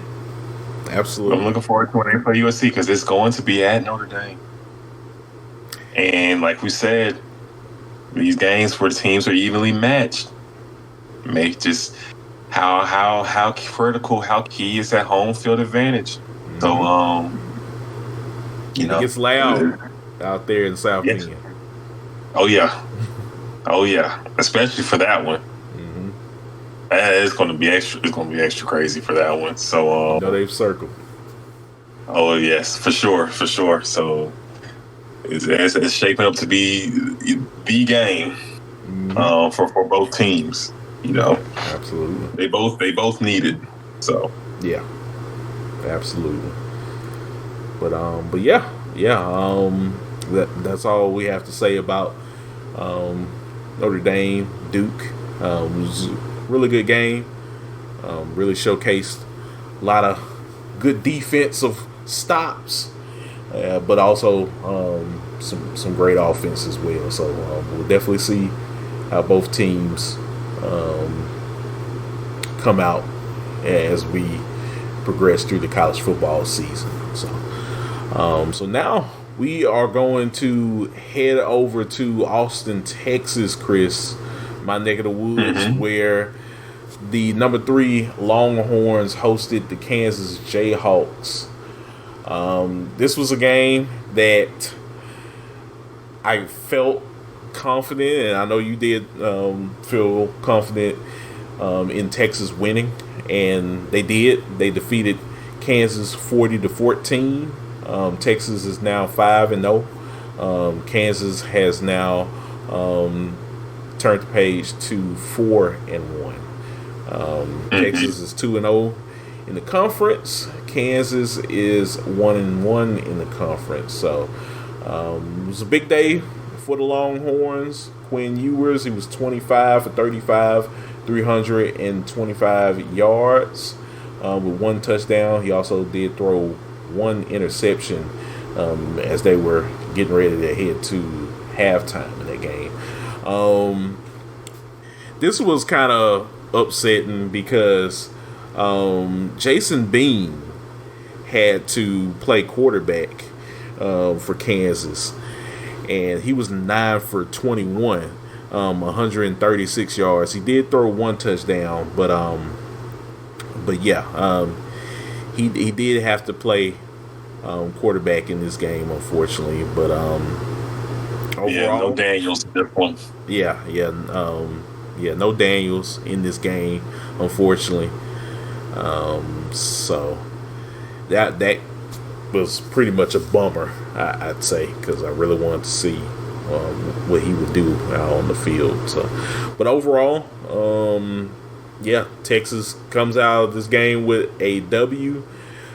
absolutely. I'm looking forward to when they play USC because it's going to be at Notre Dame, and like we said, these games where teams are evenly matched make just how critical, how key is that home field advantage. So, it gets loud out there in South Bend. Oh yeah, especially for that one. Mm-hmm. It's going to be extra. It's going to be extra crazy for that one. So, they've circled. Oh yes, for sure. So, it's shaping up to be the game for both teams. Absolutely. They both need it. So yeah. Absolutely. But yeah. That's all we have to say about Notre Dame, Duke. It was a really good game. Really showcased a lot of good defensive stops, but also some great offense as well. So we'll definitely see how both teams come out as we progress through the college football season. So now we are going to head over to Austin, Texas, Chris, my neck of the woods, mm-hmm. where the number 3 Longhorns hosted the Kansas Jayhawks. This was a game that I felt confident, and I know you did feel confident in Texas winning. And they did. They defeated Kansas 40-14. Texas is now 5-0. Kansas has now turned the page to 4-1. Texas is 2-0 in the conference. Kansas is 1-1 in the conference. So it was a big day for the Longhorns. Quinn Ewers, he was 25 for 35. 325 yards with 1 touchdown. He also did throw 1 interception as they were getting ready to head to halftime in that game. This was kind of upsetting because Jason Bean had to play quarterback for Kansas, and he was 9 for 21. 136 yards. He did throw 1 touchdown, but he did have to play quarterback in this game, unfortunately. But overall, no Daniels this one. No Daniels in this game, unfortunately. So that was pretty much a bummer, I'd say, because I really wanted to see what he would do out on the field. So, but overall, yeah, Texas comes out of this game with a W.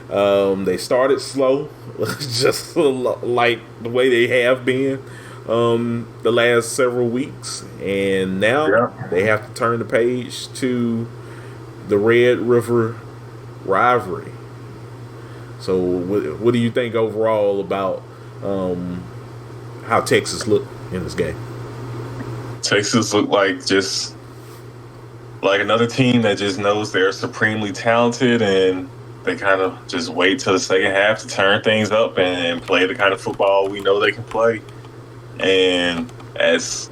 They started slow, just like the way they have been the last several weeks, and now they have to turn the page to the Red River rivalry. So, what do you think overall about how Texas looked in this game? Texas looked like just like another team that just knows they're supremely talented, and they kind of just wait till the second half to turn things up and play the kind of football we know they can play. And as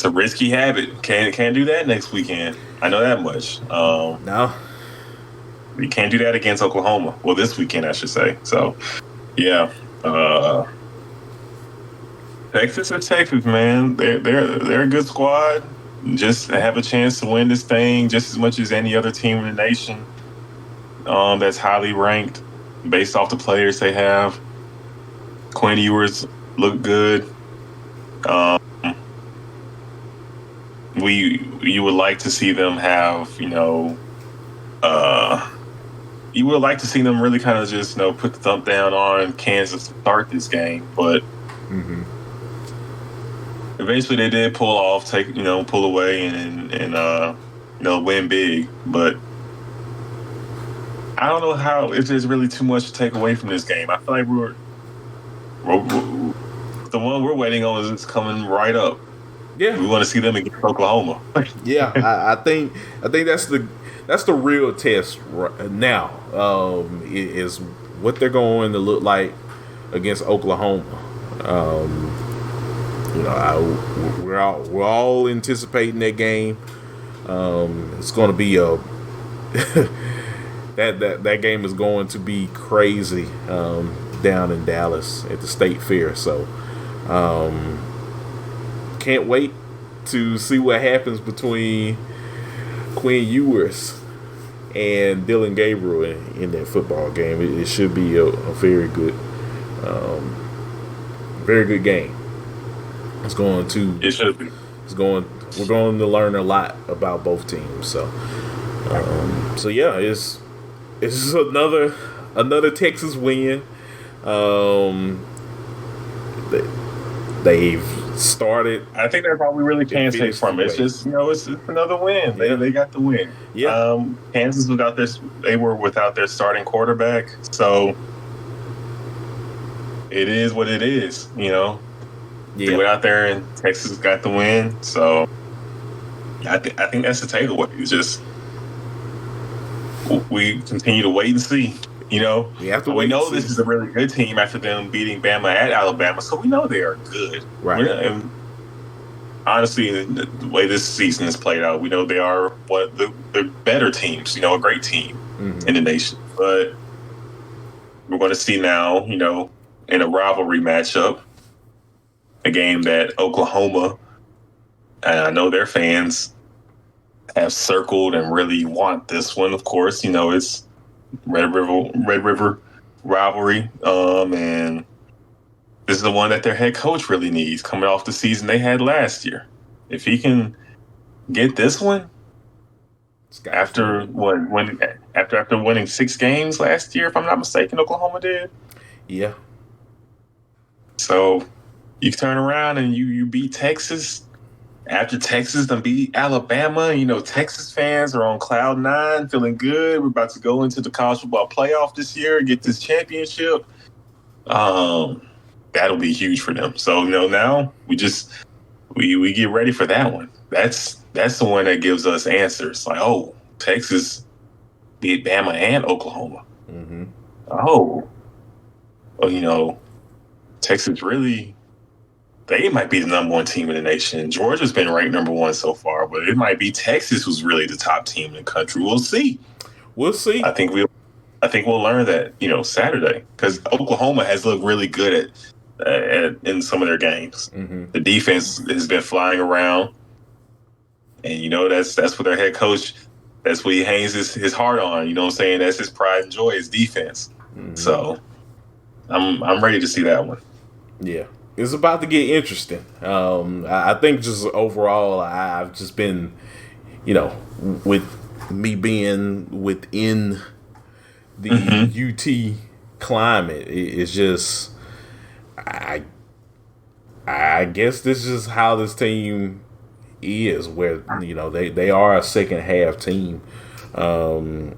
a risky habit, can't do that next weekend. I know that much. No. You can't do that against Oklahoma. Well, this weekend, I should say. So, yeah. Texas is Texas, man. They're a good squad. Just have a chance to win this thing just as much as any other team in the nation. That's highly ranked based off the players they have. Quinn Ewers look good. You would like to see them have, you would like to see them really kind of just, put the thump down on Kansas to start this game, but eventually they did pull off, pull away and win big. But I don't know if there's really too much to take away from this game. I feel like we're the one we're waiting on is coming right up. Yeah, we want to see them against Oklahoma. Yeah, I think that's the real test right now. Is what they're going to look like against Oklahoma. We're all anticipating that game. It's going to be that game is going to be crazy down in Dallas at the State Fair. So can't wait to see what happens between Quinn Ewers and Dylan Gabriel in that football game. It should be a very good game. It should be. We're going to learn a lot about both teams. So yeah, it's another Texas win. They've started. I think that's all we really can take from it. It's just it's another win. They got the win. Yeah. Kansas they were without their starting quarterback, so it is what it is. Yeah. They went out there and Texas got the win. So I think that's the takeaway. It's just we continue to wait and see. We have to wait. We know this is a really good team after them beating Bama at Alabama, so we know they are good. Right. And honestly, the way this season has played out, we know they are one of the better teams. A great team in the nation. But we're going to see now, in a rivalry matchup, a game that Oklahoma, and I know their fans have circled and really want this one. Of course, it's Red River rivalry, and this is the one that their head coach really needs coming off the season they had last year. If he can get this one after winning 6 games last year, if I'm not mistaken, Oklahoma did. Yeah. So you turn around and you beat Texas. After Texas then beat Alabama, Texas fans are on cloud 9, feeling good. We're about to go into the college football playoff this year and get this championship. That'll be huge for them. So, now we get ready for that one. That's the one that gives us answers. Like, oh, Texas beat Bama and Oklahoma. Mm-hmm. Oh, well, Texas really. They might be the number 1 team in the nation. Georgia's been ranked number 1 so far, but it might be Texas who's really the top team in the country. We'll see. I think we'll learn that, Saturday, because Oklahoma has looked really good at in some of their games. Mm-hmm. The defense has been flying around, and that's what their head coach. That's what he hangs his heart on. You know what I'm saying? That's his pride and joy, his defense. Mm-hmm. So I'm ready to see that one. Yeah, it's about to get interesting. I think just overall, I've just been, with me being within the Mm-hmm. UT climate, it's just I I guess this is how this team is, where they are a second half team. Um,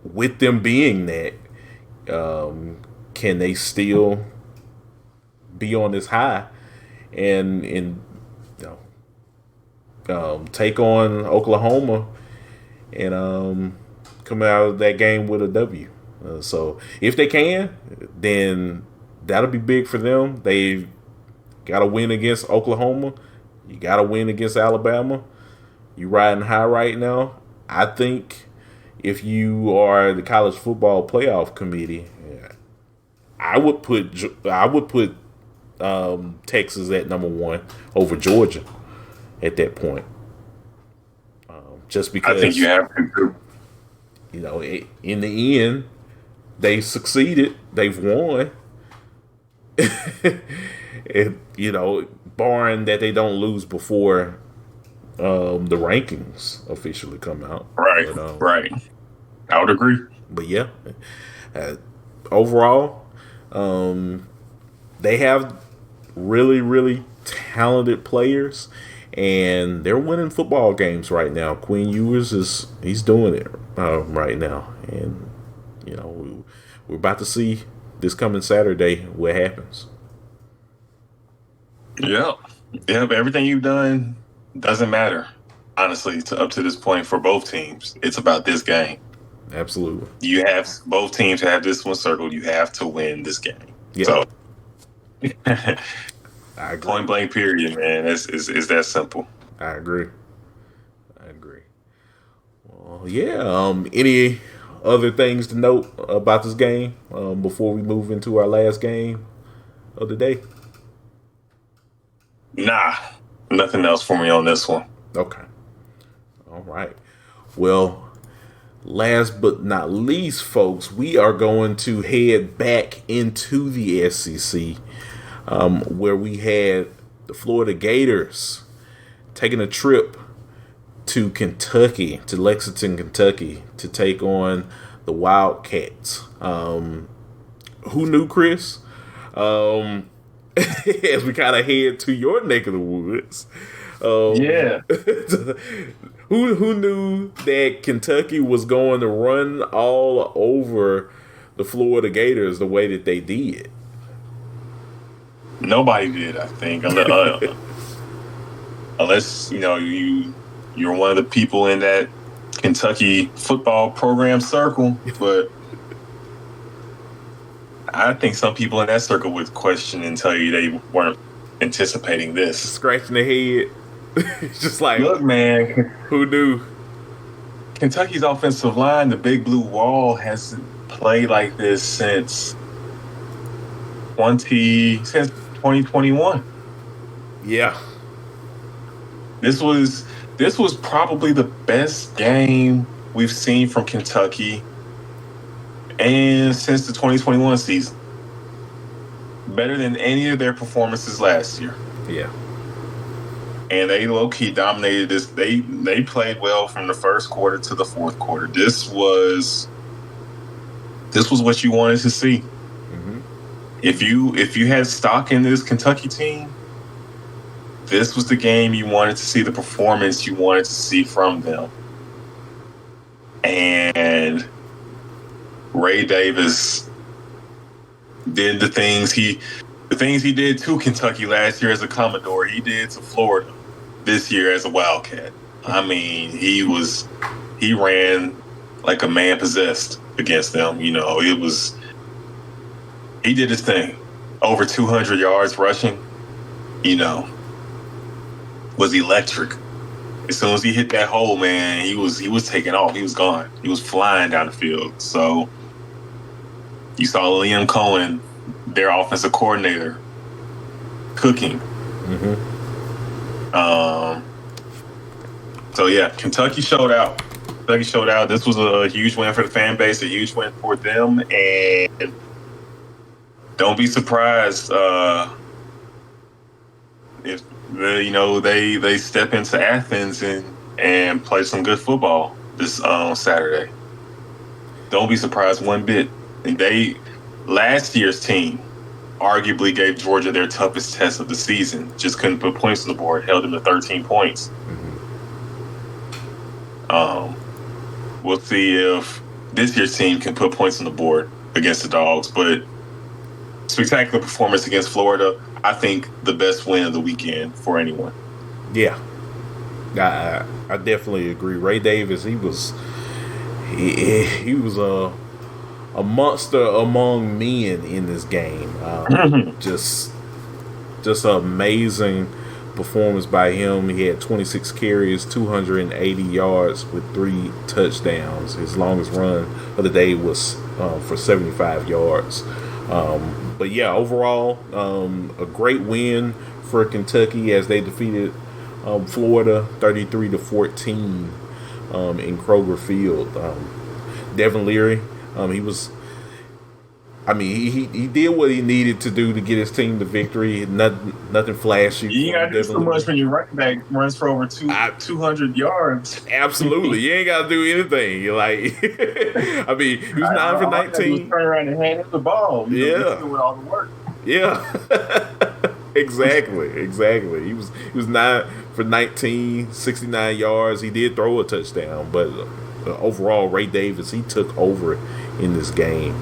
with them being that, can they still be on this high and take on Oklahoma and come out of that game with a W? So if they can, then that'll be big for them. They got to win against Oklahoma. You got to win against Alabama. You riding high right now. I think if you are the college football playoff committee, I would put Texas at number one over Georgia at that point. Just I think you because have to. in the end they succeeded, they've won. And barring that they don't lose before the rankings officially come out. Right, right. I would agree. But yeah, uh, overall, they have really, really talented players, and they're winning football games right now. Quinn Ewers he's doing it right now, and we're about to see this coming Saturday what happens. Yeah, yeah. But everything you've done doesn't matter, honestly. Up to this point for both teams, it's about this game. Absolutely. You have both teams have this one circled. You have to win this game. Yeah, So I agree. point blank, period, man. It's that simple. I agree. I agree. Well, yeah. Any other things to note about this game before we move into our last game of the day? Nah, nothing else for me on this one. Okay. All right. Well, last but not least, folks, we are going to head back into the SEC, where we had the Florida Gators taking a trip to Kentucky, to Lexington, Kentucky, to take on the Wildcats. Who knew, Chris? As we kind of head to your neck of the woods. Yeah. Who knew that Kentucky was going to run all over the Florida Gators the way that they did? Nobody did, I think, unless you're one of the people in that Kentucky football program circle. But I think some people in that circle would question and tell you they weren't anticipating this. Scratching their head. It's just like, look, man, who knew? Kentucky's offensive line, the Big Blue Wall, hasn't played like this since 2021. Yeah. This was probably the best game we've seen from Kentucky and since the 2021 season. Better than any of their performances last year. Yeah. And they low-key dominated this. They played well from the first quarter to the fourth quarter. This was what you wanted to see. Mm-hmm. If you had stock in this Kentucky team, this was the game you wanted to see, the performance you wanted to see from them. And Ray Davis did the things he did to Kentucky last year as a Commodore, he did to Florida this year as a Wildcat. I mean, he ran like a man possessed against them. He did his thing. Over 200 yards rushing, was electric. As soon as he hit that hole, man, he was taking off. He was gone. He was flying down the field. So you saw Liam Cohen, their offensive coordinator, cooking. Mm-hmm. So yeah, Kentucky showed out. This was a huge win for the fan base, a huge win for them, and don't be surprised if they step into Athens and play some good football this Saturday. Don't be surprised one bit. Last year's team arguably gave Georgia their toughest test of the season. Just couldn't put points on the board. Held them to 13 points. We'll see if this year's team can put points on the board against the Dogs. But spectacular performance against Florida. I think the best win of the weekend for anyone. Yeah, I definitely agree. Ray Davis, he was a monster among men in this game. Just an amazing performance by him. He had 26 carries, 280 yards with 3 touchdowns. His longest run of the day was for 75 yards. But yeah, overall, a great win for Kentucky as they defeated Florida 33-14 in Kroger Field. Devin Leary, he did what he needed to do to get his team the victory. Nothing flashy. You ain't got to do so much when your running back runs for over 200 yards. Absolutely. You ain't got to do anything. You're like, he was 9 for 19. Turn around and hand him the ball. Yeah. Doing all the work. Yeah. Exactly. He was 9 for 19, 69 yards. He did throw a touchdown, but overall, Ray Davis, he took over in this game.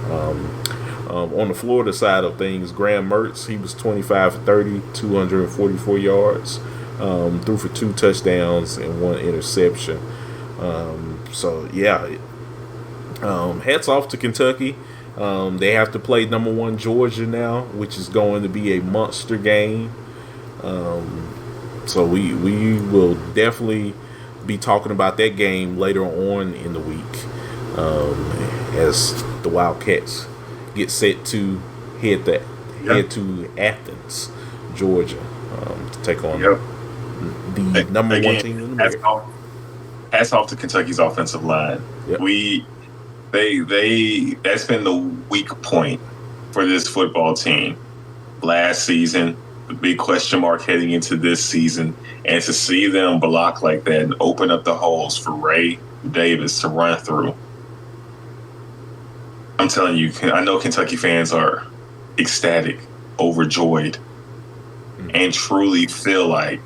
On the Florida side of things, Graham Mertz, he was 25 for 30, 244 yards, threw for 2 touchdowns and 1 interception. Hats off to Kentucky. They have to play number 1 Georgia now, which is going to be a monster game. So we will definitely be talking about that game later on in the week as the Wildcats get set to head to Athens, Georgia, to take on the number 1 team in America. Hats off to Kentucky's offensive line. Yep. That's been the weak point for this football team last season. The big question mark heading into this season, and to see them block like that and open up the holes for Ray Davis to run through. I'm telling you, I know Kentucky fans are ecstatic, overjoyed, and truly feel like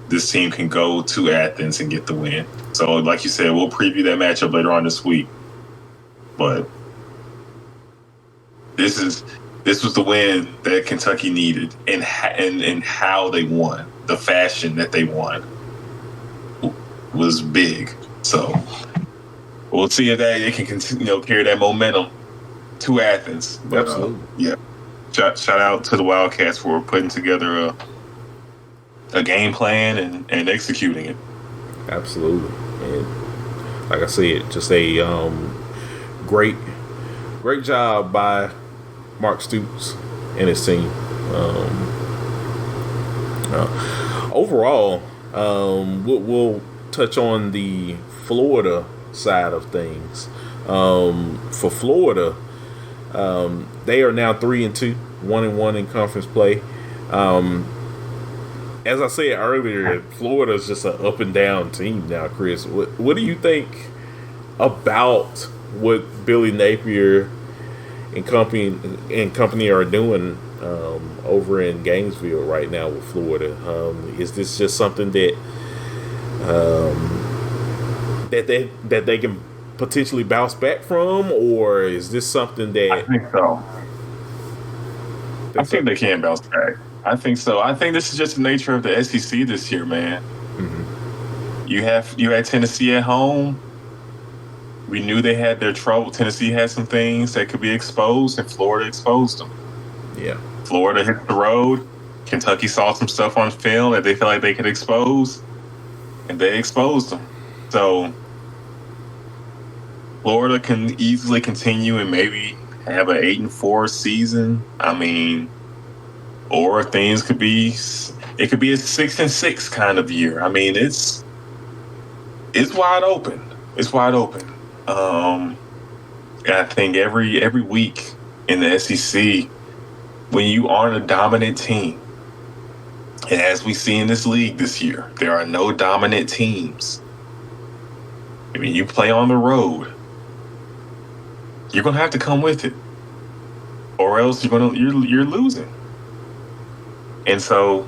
this team can go to Athens and get the win. So, like you said, we'll preview that matchup later on this week. But this was the win that Kentucky needed, and how they won, the fashion that they won was big. So we'll see if that it can continue, carry that momentum to Athens. But, absolutely. Shout out to the Wildcats for putting together a game plan and executing it. Absolutely. And like I said, just a great job by Mark Stoops and his team. Overall, we'll touch on the Florida side of things. For Florida, they are now 3-2, 1-1 in conference play. As I said earlier, Florida is just an up and down team now. Chris, what do you think about what Billy Napier and company are doing over in Gainesville right now with Florida? Is this just something that they can potentially bounce back from, or is this something that I think so? I think they can bounce back. I think so. I think this is just the nature of the SEC this year, man. Mm-hmm. You had Tennessee at home. We knew they had their trouble. Tennessee had some things that could be exposed, and Florida exposed them. Yeah. Florida hit the road. Kentucky saw some stuff on film that they felt like they could expose, and they exposed them. So Florida can easily continue and maybe have an 8-4 season. I mean, or things could be a 6-6 kind of year. I mean, it's wide open. It's wide open. I think every week in the SEC, when you aren't a dominant team, and as we see in this league this year, there are no dominant teams. I mean, you play on the road, you're gonna have to come with it, or else you're losing. And so,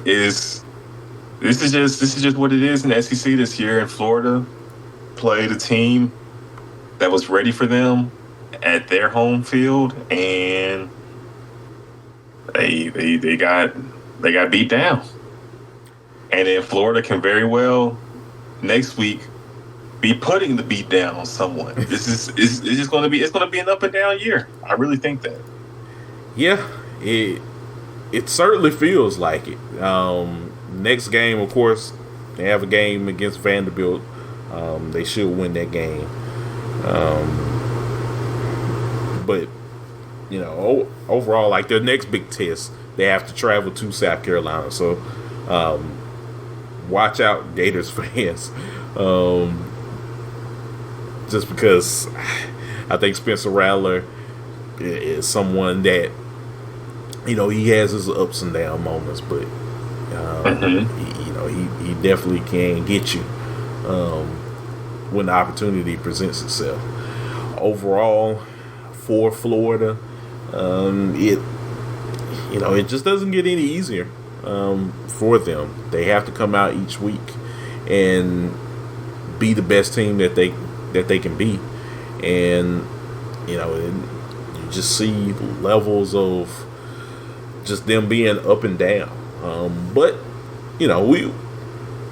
this is just what it is in the SEC this year. In Florida, played a team that was ready for them at their home field, and they got beat down. And then Florida can very well next week be putting the beat down on someone. It's just going to be an up and down year. I really think that. Yeah, it certainly feels like it. Next game, of course, they have a game against Vanderbilt. They should win that game. But overall, like their next big test, they have to travel to South Carolina. So watch out, Gators fans. Just because I think Spencer Rattler is someone that he has his ups and down moments, but he definitely can get you when the opportunity presents itself. Overall, for Florida, it just doesn't get any easier for them. They have to come out each week and be the best team that they can be, and you just see levels of just them being up and down. But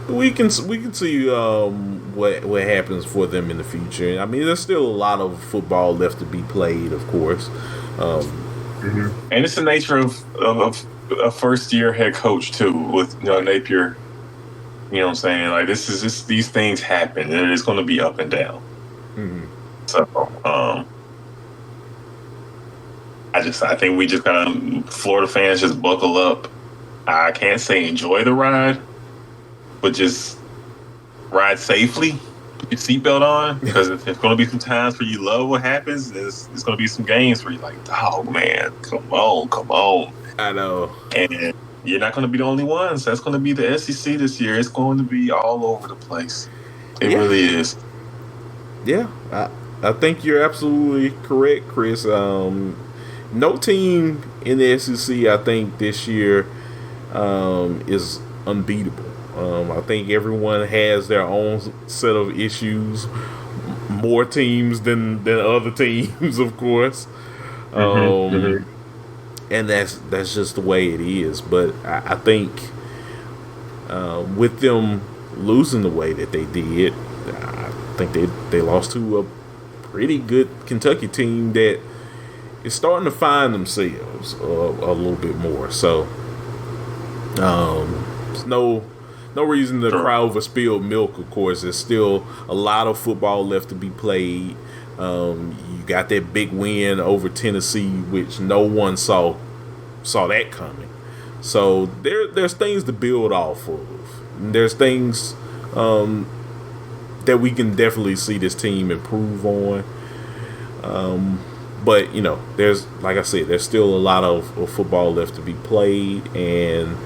we can see what happens for them in the future. I mean, there's still a lot of football left to be played, of course. And it's the nature of a first year head coach too, with Napier. You know what I'm saying? Like these things happen, and it's going to be up and down. Mm-hmm. So I think we just gotta, Florida fans, just buckle up. I can't say enjoy the ride, but just ride safely. Put your seatbelt on, because there's going to be some times where you love what happens. There's going to be some games where you're like, oh man, come on. I know. And you're not going to be the only ones. That's going to be the SEC this year. It's going to be all over the place. It really is. Yeah, I think you're absolutely correct, Chris. No team in the SEC, I think, this year is unbeatable. I think everyone has their own set of issues. More teams than other teams, of course. And that's just the way it is. But I think with them losing the way that they did, I think they lost to a pretty good Kentucky team that is starting to find themselves a little bit more. So there's no reason to cry over spilled milk. Of course, there's still a lot of football left to be played. You got that big win over Tennessee, which no one saw that coming. So there's things to build off of. There's things that we can definitely see this team improve on. But there's, like I said, there's still a lot of football left to be played, and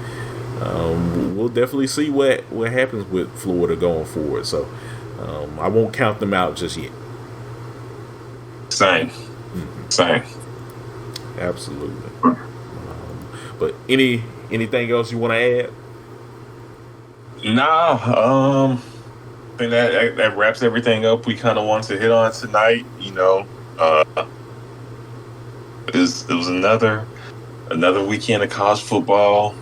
we'll definitely see what happens with Florida going forward. So I won't count them out just yet. Same. Absolutely. But anything else you want to add? Nah. I think that wraps everything up we kind of wanted to hit on tonight. It was another weekend of college football.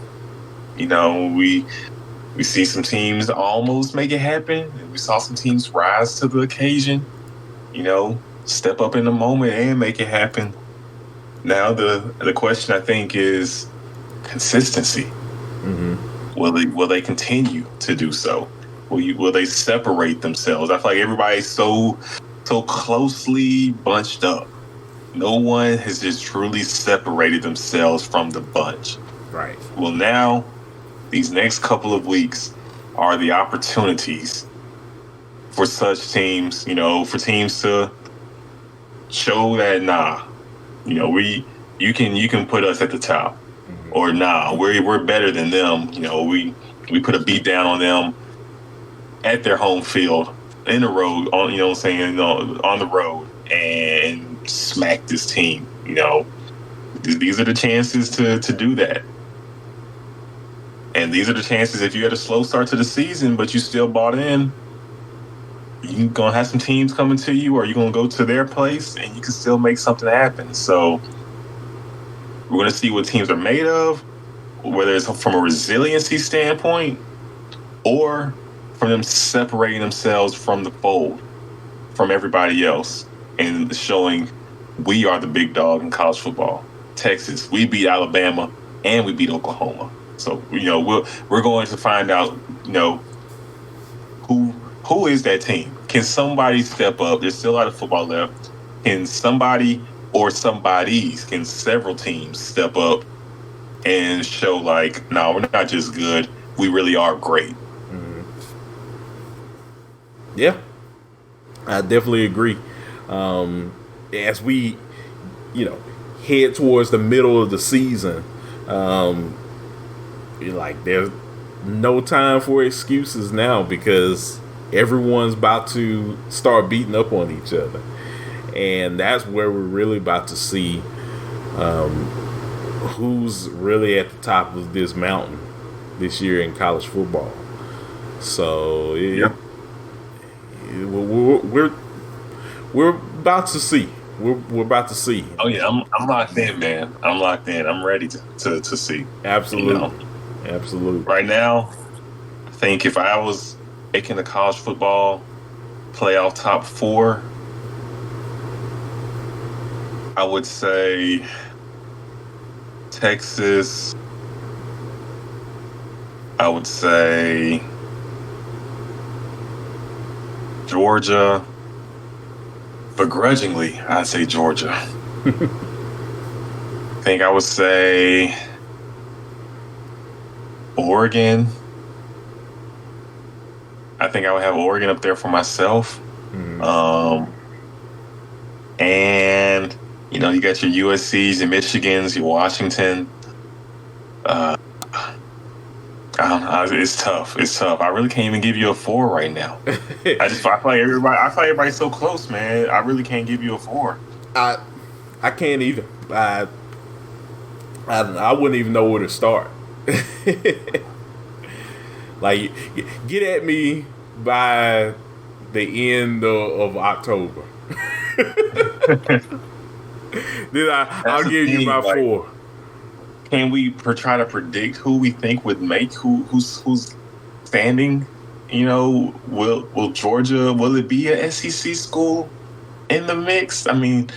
We see some teams almost make it happen, and we saw some teams rise to the occasion. Step up in the moment and make it happen. Now the question, I think, is consistency. Mm-hmm. Will they continue to do so? Will they separate themselves? I feel like everybody's so closely bunched up. No one has just truly separated themselves from the bunch. Right. Well, now these next couple of weeks are the opportunities for such teams, for teams to show that, You know, you can put us at the top, or nah, we're better than them. You know, we put a beat down on them at their home field in the road on, you know what I'm saying, you know, on the road and smack this team. You know, these are the chances to do that. And these are the chances if you had a slow start to the season, but you still bought in, you're going to have some teams coming to you, or you're going to go to their place and you can still make something happen. So we're going to see what teams are made of, whether it's from a resiliency standpoint or from them separating themselves from the fold, from everybody else, and showing we are the big dog in college football. Texas, we beat Alabama and we beat Oklahoma. So, you know, we're going to find out, you know, who is that team? Can somebody step up? There's still a lot of football left. Can somebody or somebodies, can several teams step up and show like, no, we're not just good, we really are great. Yeah, I definitely agree. As we, you know, head towards the middle of the season, like there's no time for excuses now because everyone's about to start beating up on each other, and that's where we're really about to see who's really at the top of this mountain this year in college football. So we're about to see. We're about to see. Oh yeah, I'm locked in, man. I'm locked in. I'm ready to see. Absolutely, you know? Absolutely. Right now, I think if I was making the college football playoff top 4, I would say Texas. I would say Georgia. Begrudgingly, I'd say Georgia. I think I would say Oregon. I think I would have Oregon up there for myself. And, you know, you got your USCs, your Michigans, your Washington. I don't know. It's tough. It's tough. I really can't even give you a 4 right now. I feel like everybody's so close, man. I really can't give you a 4. I can't either. I wouldn't even know where to start. Like, get at me by the end of October. Then I'll give you my 4. Can we try to predict who we think would make who's standing? You know, will Georgia, will it be a SEC school in the mix? I mean,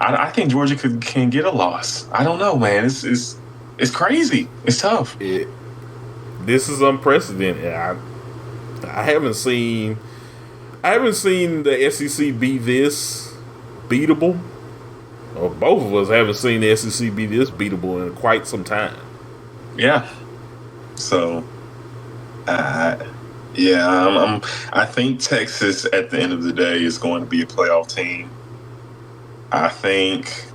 I think Georgia can get a loss. I don't know, man. It's crazy. It's tough. This is unprecedented. I haven't seen the SEC be this beatable. Well, both of us haven't seen the SEC be this beatable in quite some time. Yeah. So, I think Texas at the end of the day is going to be a playoff team. I think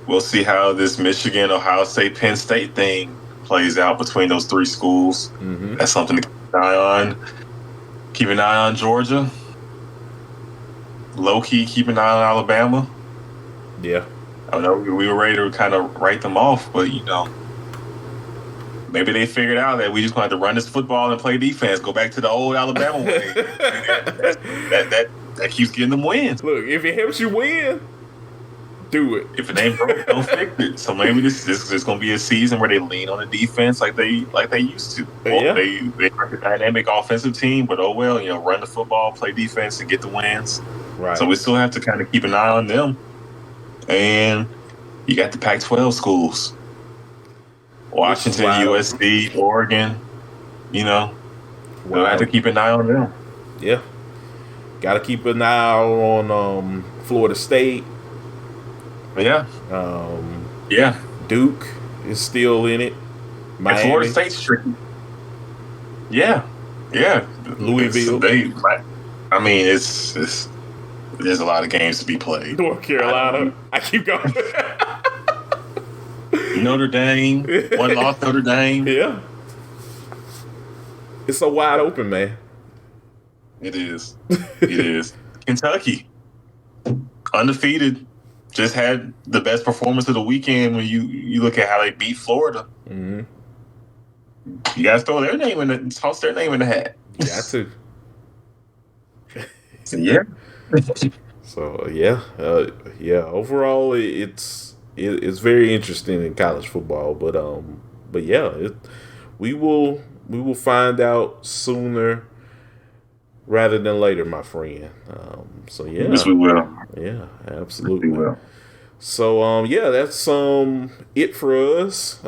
we'll see how this Michigan, Ohio State, Penn State thing plays out between those 3 schools. Mm-hmm. That's something to keep an eye on. Keep an eye on Georgia. Low key, keep an eye on Alabama. Yeah. I know we were ready to kind of write them off, but, you know, maybe they figured out that we just going to have to run this football and play defense, go back to the old Alabama way. that keeps getting them wins. Look, if it helps you win, do it. If it ain't broke, don't fix it. So maybe this is going to be a season where they lean on the defense like they used to. Yeah. They are a dynamic offensive team, but oh well, you know, run the football, play defense, and get the wins. Right. So we still have to kind of keep an eye on them. And you got the Pac-12 schools. Washington, USC, Oregon, you know. We'll have to keep an eye on them. Yeah. Got to keep an eye on Florida State. Yeah. Yeah. Duke is still in it. Miami. Florida State's tricky. Yeah. Yeah. Louisville. I mean, it's there's a lot of games to be played. North Carolina. I keep going. Notre Dame, one loss Notre Dame. Yeah. It's so wide open, man. It is. It is. Kentucky, undefeated, just had the best performance of the weekend. When you look at how they beat Florida, Mm-hmm. you guys toss their name in the hat. You got to. So, yeah. So yeah. Overall, it's very interesting in college football, but yeah, we will find out sooner rather than later, my friend. So yeah, Yes, we will. yeah, We absolutely. will. So yeah, that's it for us.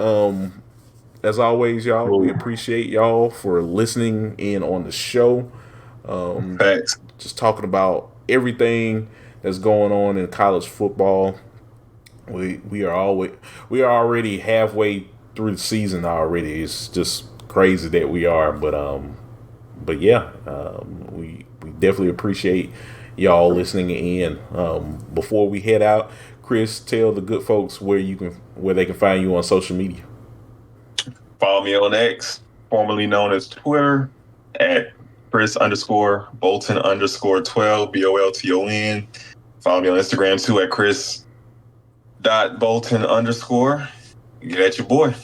As always, y'all, we appreciate y'all for listening in on the show. Facts. Just talking about everything that's going on in college football. We are already halfway through the season already. It's just crazy that we are, but yeah, we definitely appreciate y'all listening in. Before we head out, Chris, tell the good folks where they can find you on social media. Follow me on X, formerly known as Twitter, at Chris_Bolton_12, BOLTON. Follow me on Instagram too at Chris.Bolton_. Get at your boy.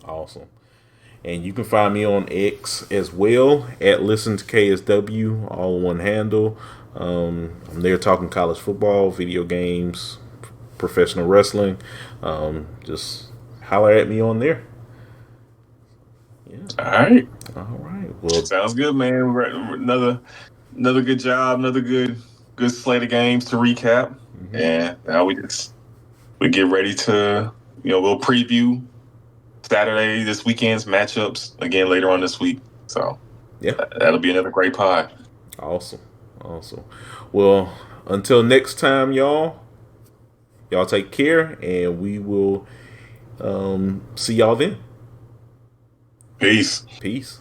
Awesome. And you can find me on X as well at Listen to KSW, all in one handle. I'm there talking college football, video games, professional wrestling. Just holler at me on there. Yeah. All right. Well, sounds good, man. We're another good job, another good slate of games to recap. Mm-hmm. And now we get ready to, we'll preview Saturday, this weekend's matchups again later on this week. So yeah, that'll be another great pod. Awesome. Well, until next time, y'all take care, and we will see y'all then. Peace.